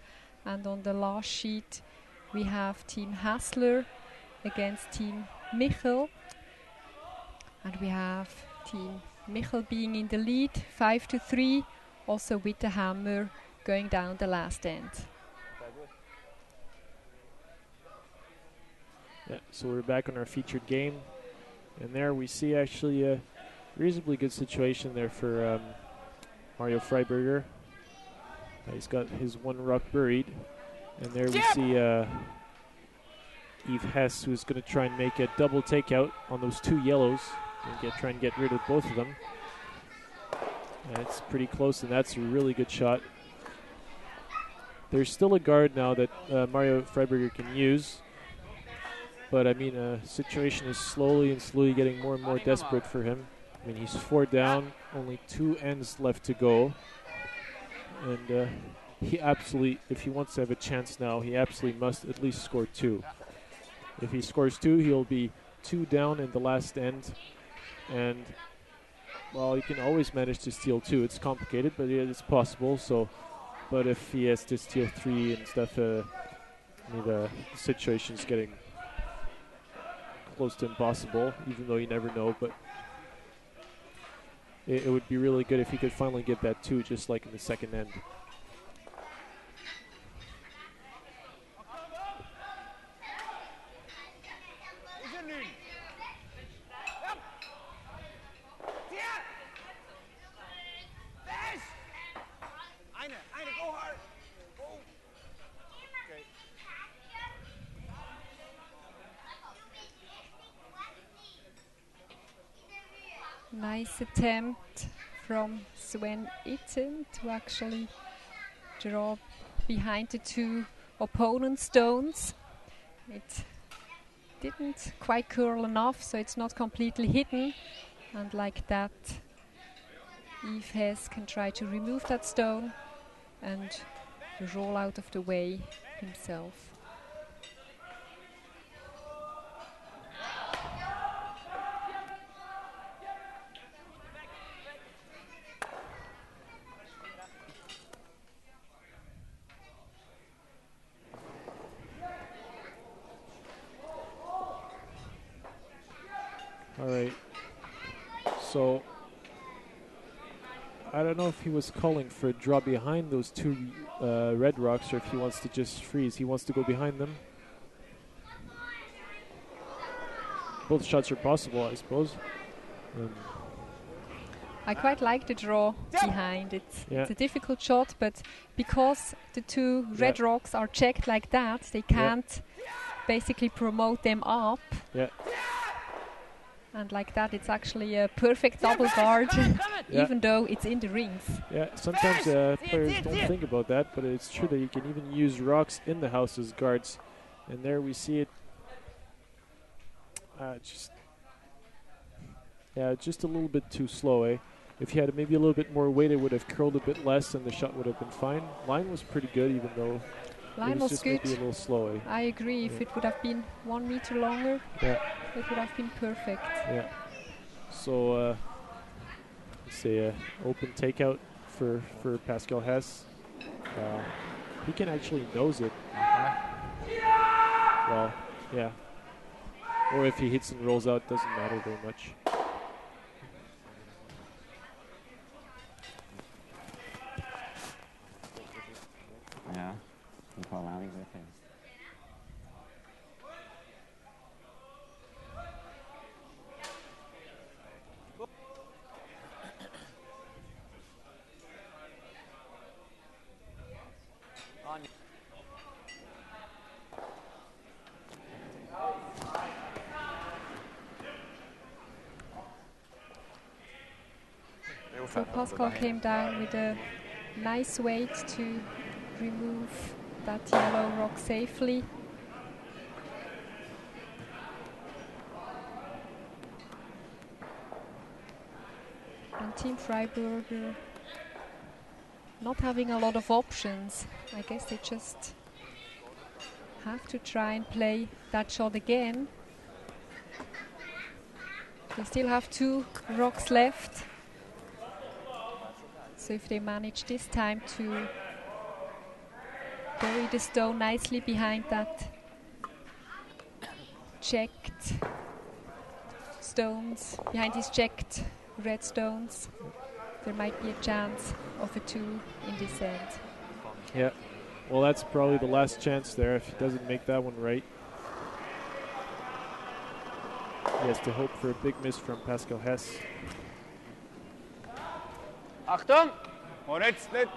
Speaker 2: And on the last sheet, we have Team Hassler against Team Michel. And we have Team Michel being in the lead, 5-3, also with the hammer going down the last end.
Speaker 1: Yeah, so we're back on our featured game, and there we see actually a reasonably good situation there for Mario Freiberger. He's got his 1 rock buried, and there we see Yves Hess, who's going to try and make a double takeout on those 2 yellows and try and get rid of both of them. And it's pretty close, and that's a really good shot. There's still a guard now that Mario Freiberger can use, but I mean, situation is slowly getting more and more desperate for him. I mean, he's 4 down, only 2 ends left to go, and he absolutely, if he wants to have a chance now, he absolutely must at least score 2. If he scores 2, he'll be 2 down in the last end, and well, he can always manage to steal 2. It's complicated, but yeah, it's possible. So, but if he has to steal 3 and stuff, I mean, the situation's getting close to impossible, even though you never know. But it would be really good if he could finally get that 2, just like in the second end.
Speaker 2: Nice attempt from Sven Itten to actually draw behind the 2 opponent stones. It didn't quite curl enough, so it's not completely hidden. And like that, Yves Hess can try to remove that stone and roll out of the way himself.
Speaker 1: All right. So I don't know if he was calling for a draw behind those 2 red rocks, or if he wants to just freeze. He wants to go behind them. Both shots are possible, I suppose.
Speaker 2: I quite like the draw behind it. It's a difficult shot, but because the 2 red rocks are checked like that, they can't basically promote them up.
Speaker 1: Yeah.
Speaker 2: And like that, it's actually a perfect double guard, even though it's in the rings.
Speaker 1: Yeah, sometimes players don't think about that, but it's true that you can even use rocks in the house as guards. And there we see it. Just a little bit too slow, eh? If he had maybe a little bit more weight, it would have curled a bit less, and the shot would have been fine. Line was pretty good, even though
Speaker 2: line
Speaker 1: it
Speaker 2: was
Speaker 1: just
Speaker 2: good.
Speaker 1: Maybe a little slow, eh?
Speaker 2: I agree. If it would have been 1 meter longer, it would have been perfect.
Speaker 1: Yeah. So, let's say open takeout for Pascal Hess. He can actually nose it. Well, yeah. Or if he hits and rolls out, doesn't matter very much.
Speaker 4: Ja, moet wel lading zetten.
Speaker 2: So Pascal came down with a nice weight to remove that yellow rock safely. And Team Freiberger not having a lot of options. I guess they just have to try and play that shot again. They still have 2 rocks left. So if they manage this time to bury the stone nicely behind that checked stones, behind these checked red stones, there might be a chance of a 2 in this end.
Speaker 1: Yeah, well, that's probably the last chance there if he doesn't make that one right. He has to hope for a big miss from Pascal Hess.
Speaker 3: Achtung! Und jetzt nicht.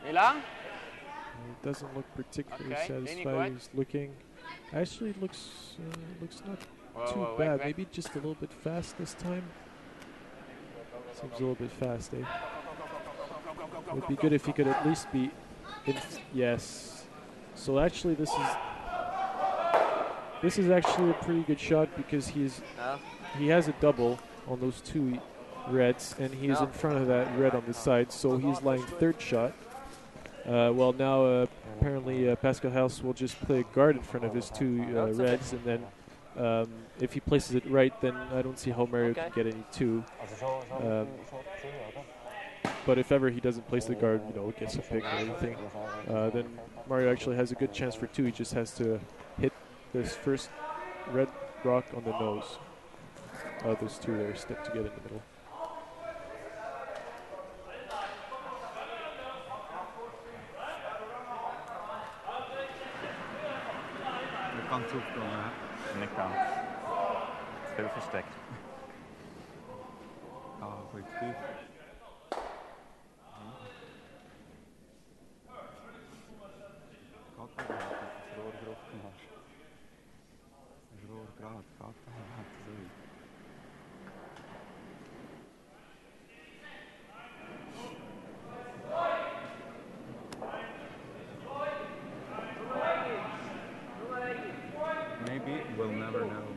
Speaker 3: Wie lang?
Speaker 1: It doesn't look particularly
Speaker 3: Okay,
Speaker 1: satisfied. He's looking. Actually, it looks not too bad. Maybe just a little bit fast this time. Seems a little bit fast, eh? It would be good if he could at least be in. Yes. So actually, this is actually a pretty good shot because he has a double on those 2. Reds, and he is in front of that red on the side, so he's lying third shot. Well, now apparently Pascal Hess will just play a guard in front of his two Reds, and then if he places it right, then I don't see how Mario can get any two. But if ever he doesn't place the guard, gets a pick or anything, then Mario actually has a good chance for two. He just has to hit this first red rock on the nose. Those two there stick together in the middle.
Speaker 4: Ganz aufgegangen, hä? Nicht ganz. Zu viel versteckt. Ah, gut tief. Geht nicht, das Rohr drauf gemacht. Das Rohr gerade, geht nicht, so. Maybe we'll never know.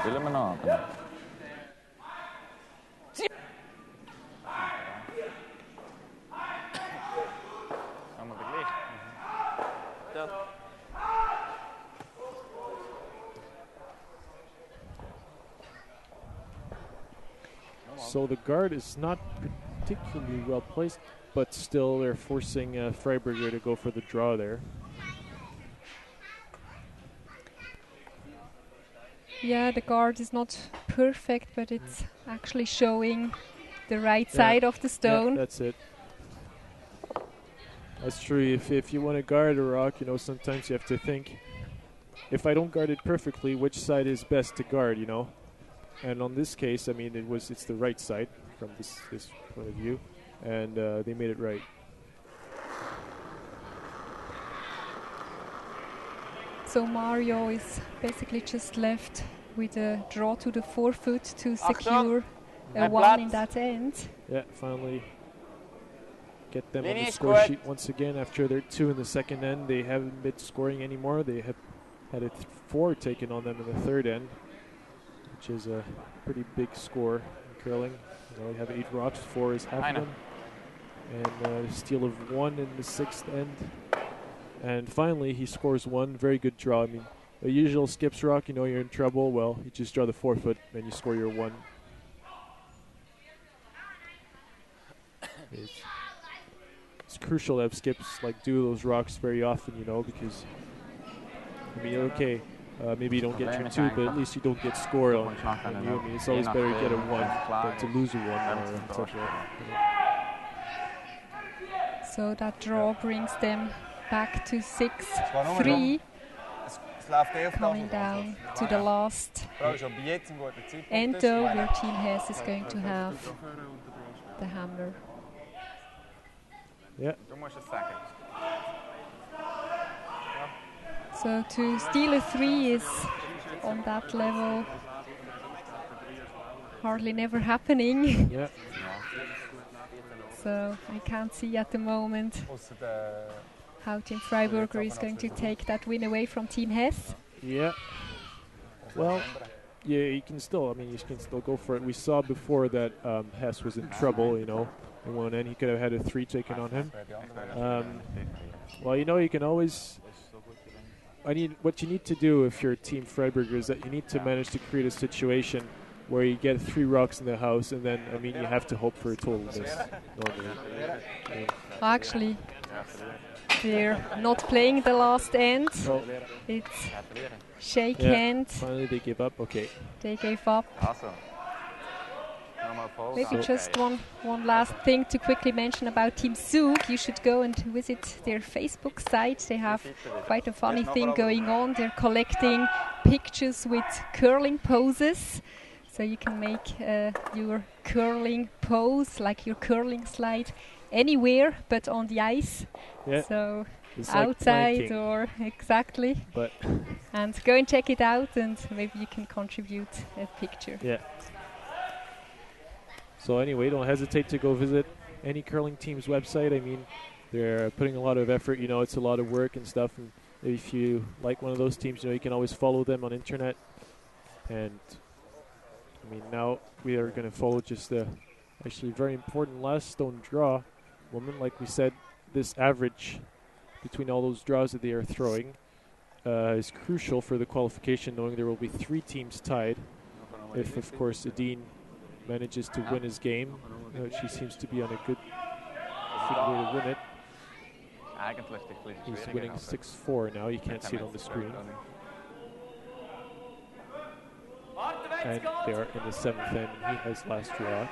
Speaker 4: Spielen wir noch? Haben wir gleich?
Speaker 5: Ja.
Speaker 1: So the guard is not particularly well placed, but still they're forcing Freiberger to go for the draw there.
Speaker 2: Yeah, the guard is not perfect, but it's actually showing the right side of the stone.
Speaker 1: Yeah, that's it. That's true. If you want to guard a rock, sometimes you have to think, if I don't guard it perfectly, which side is best to guard, And on this case, I mean, it's the right side from this point of view, and they made it right.
Speaker 2: So Mario is basically just left with a draw to the forefoot to secure a one in that end.
Speaker 1: Yeah, finally get them on
Speaker 3: Linie
Speaker 1: the
Speaker 3: is
Speaker 1: score
Speaker 3: goed.
Speaker 1: sheet once again. After their two in the second end, they haven't been scoring anymore. They have had a 4 taken on them in the third end, which is a pretty big score in curling. They have 8 rocks, 4 is half of them. And a steal of 1 in the 6th end. And finally, he scores 1. Very good draw. I mean, a usual skips rock, you're in trouble. Well, you just draw the forefoot and you score your 1. It's crucial to have skips do those rocks very often, because, I mean, okay, maybe you don't get your 2, but at least you don't get scored on you. I mean, it's always better to get a 1 than to lose a 1 or etc.
Speaker 2: So that draw brings them back to 6-3, coming down to the last end, though, where Team Hess is going to have the hammer.
Speaker 1: Yeah.
Speaker 2: So to steal a 3 is on that level hardly never happening.
Speaker 1: Yeah.
Speaker 2: So I can't see at the moment how Team Freiberger is going to take that win away from Team Hess.
Speaker 1: Yeah. Well, yeah, you can still go for it. We saw before that Hess was in trouble, in one end. He could have had a 3 taken on him. Well, you can always... what you need to do if you're Team Freiberger is that you need to manage to create a situation where you get 3 rocks in the house, and then, I mean, you have to hope for a total miss normally. Yeah.
Speaker 2: Actually, they're not playing the last end.
Speaker 1: Oh.
Speaker 2: It's shake hand.
Speaker 1: Finally, they give up. Okay.
Speaker 2: They gave up. Maybe just one last thing to quickly mention about Team Zug. You should go and visit their Facebook site. They have quite a funny thing going on. They're collecting pictures with curling poses. So you can make your curling pose, like your curling slide, anywhere but on the ice.
Speaker 1: Yeah.
Speaker 2: So
Speaker 1: it's
Speaker 2: outside
Speaker 1: like
Speaker 2: or exactly.
Speaker 1: But
Speaker 2: and go and check it out, and maybe you can contribute a picture.
Speaker 1: Yeah. So anyway, don't hesitate to go visit any curling team's website. I mean, they're putting a lot of effort. It's a lot of work and stuff. And if you like one of those teams, you can always follow them on internet. And I mean, now we are going to follow just the actually very important last stone draw moment. Like we said, this average between all those draws that they are throwing is crucial for the qualification, knowing there will be 3 teams tied. If, of course, Adine manages to win his game, she seems to be on a good way to win it. He's winning 6-4 now. You can't see it on the screen. And they are in the 7th end, and he has last rock.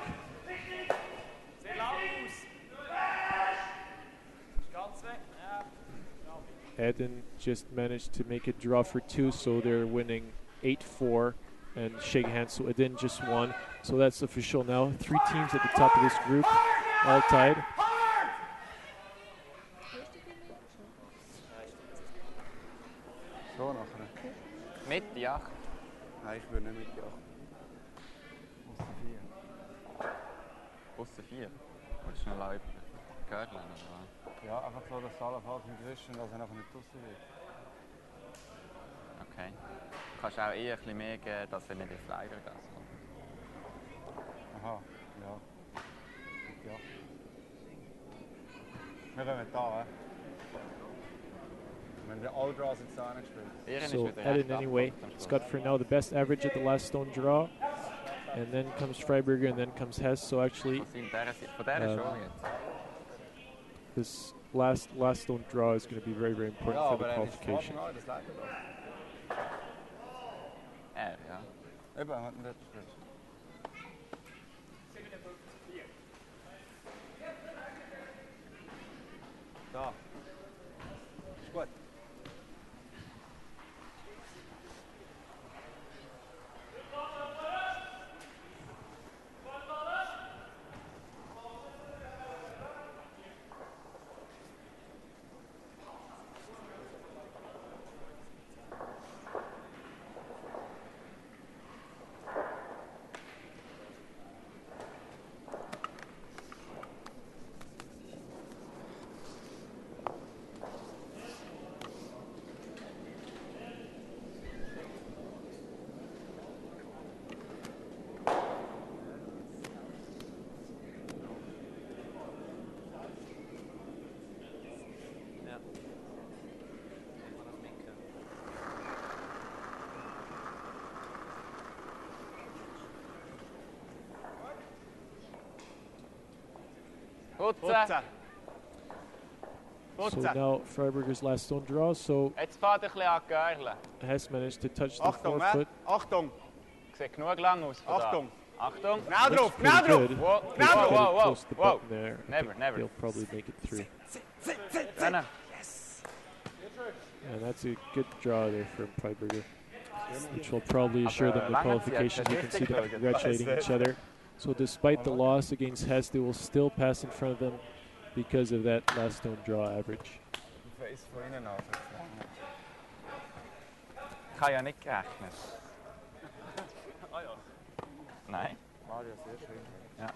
Speaker 1: Baden just managed to make a draw for 2, so they're winning 8-4 and shake hands. So Adin just won. So that's official now. 3 teams at the top of this group, all tied.
Speaker 4: So nachher.
Speaker 5: Mit die 8.
Speaker 4: Nein, ich würde nicht mit die 8.
Speaker 5: Ausser 4. Willst du schnell gehört lernen, oder?
Speaker 4: Ja, einfach so, dass allenfalls mit Wischen, dass er nachher nicht draussen wird.
Speaker 5: Okay. Du kannst auch eher ein bisschen mehr geben, dass er nicht in Freiberger kommt.
Speaker 4: Aha, ja. Mit die 8. Wir kommen da, Wenn wir all draws jetzt da gespielt.
Speaker 1: So Baden anyway, it's got for now the best average at the last stone draw. And then comes Freiberger, and then comes Hess. So actually, this last stone draw is going to be very, very important for the qualification.
Speaker 4: Da. Ist gut.
Speaker 1: So now Freiberger's last stone draw. So
Speaker 3: Jetzt fährt ein bisschen an Görle.
Speaker 1: Has managed to touch the
Speaker 3: Achtung,
Speaker 1: 4-foot.
Speaker 3: Achtung!
Speaker 5: Sieht genug lang aus.
Speaker 3: Achtung!
Speaker 5: Achtung!
Speaker 3: Genau drauf!
Speaker 1: Pretty
Speaker 3: Genau drauf!
Speaker 1: good.
Speaker 3: Wow,
Speaker 1: They
Speaker 3: wow,
Speaker 1: could've
Speaker 3: wow, wow,
Speaker 1: closed the
Speaker 3: wow.
Speaker 1: button there. I
Speaker 5: Never,
Speaker 1: think
Speaker 5: never.
Speaker 1: They'll probably make it through.
Speaker 5: Rennen.
Speaker 1: And that's a good draw there for Freiberger, which will probably assure them the qualification. You can see them congratulating each other. So despite the loss against Hess, they will still pass in front of them because of that last stone draw average.
Speaker 5: Ich habe ja nicht gerechnet. Nein. Ja.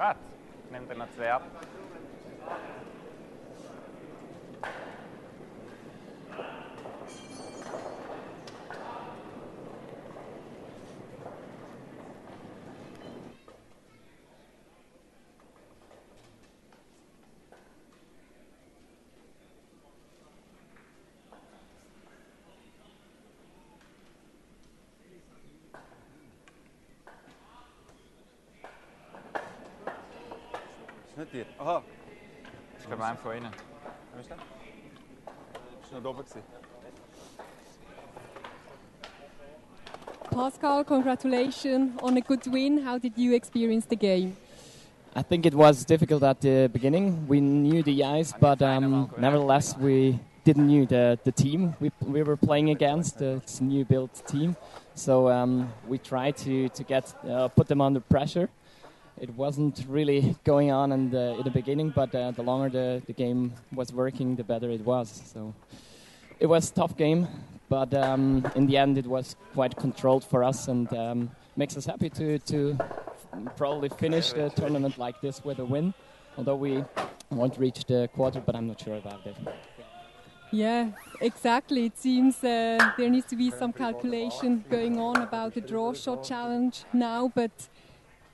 Speaker 5: Gut, nimmt er noch 2 ab.
Speaker 4: Nicht dir. Aha.
Speaker 5: Das ist glaube ich einer von ihnen.
Speaker 4: Weißt du? Das war noch oben.
Speaker 2: Pascal, congratulations on a good win. How did you experience the game?
Speaker 6: I think it was difficult at the beginning. We knew the ice, but nevertheless we didn't knew the team we were playing against. It's a new built team, so we tried to get put them under pressure. It wasn't really going on in the beginning, but the longer the game was working, the better it was. So it was a tough game, but in the end it was quite controlled for us, and makes us happy to probably finish the tournament like this with a win. Although we won't reach the quarter, but I'm not sure about it.
Speaker 2: Yeah, exactly. It seems there needs to be some calculation going on about the draw shot challenge now, but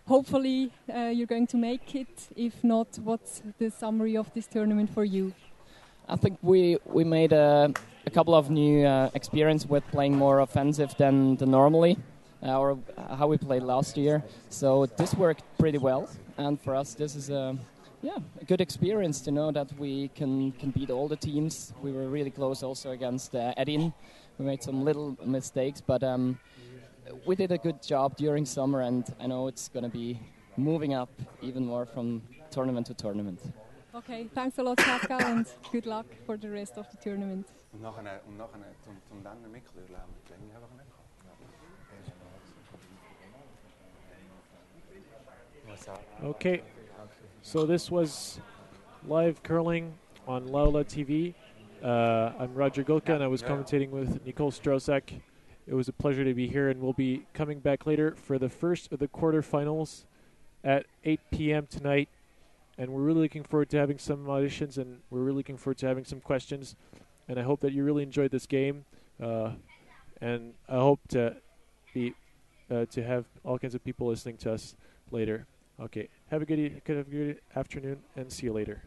Speaker 2: hopefully you're going to make it. If not, what's the summary of this tournament for you?
Speaker 6: I think we made a couple of new experience with playing more offensive than normally, or how we played last year. So this worked pretty well, and for us this is a good experience to know that we can beat all the teams. We were really close also against Edin. We made some little mistakes, but we did a good job during summer, and I know it's going to be moving up even more from tournament to tournament.
Speaker 2: Okay, thanks a lot, Pascal, and good luck for the rest of the tournament.
Speaker 1: Okay, so this was live curling on Laula TV. I'm Roger Gulka, and I was commentating with Nicole Strausak. It was a pleasure to be here, and we'll be coming back later for the first of the quarterfinals at 8 p.m. tonight. And we're really looking forward to having some auditions, and we're really looking forward to having some questions. And I hope that you really enjoyed this game. And I hope to have all kinds of people listening to us later. Okay, have a good afternoon, and see you later.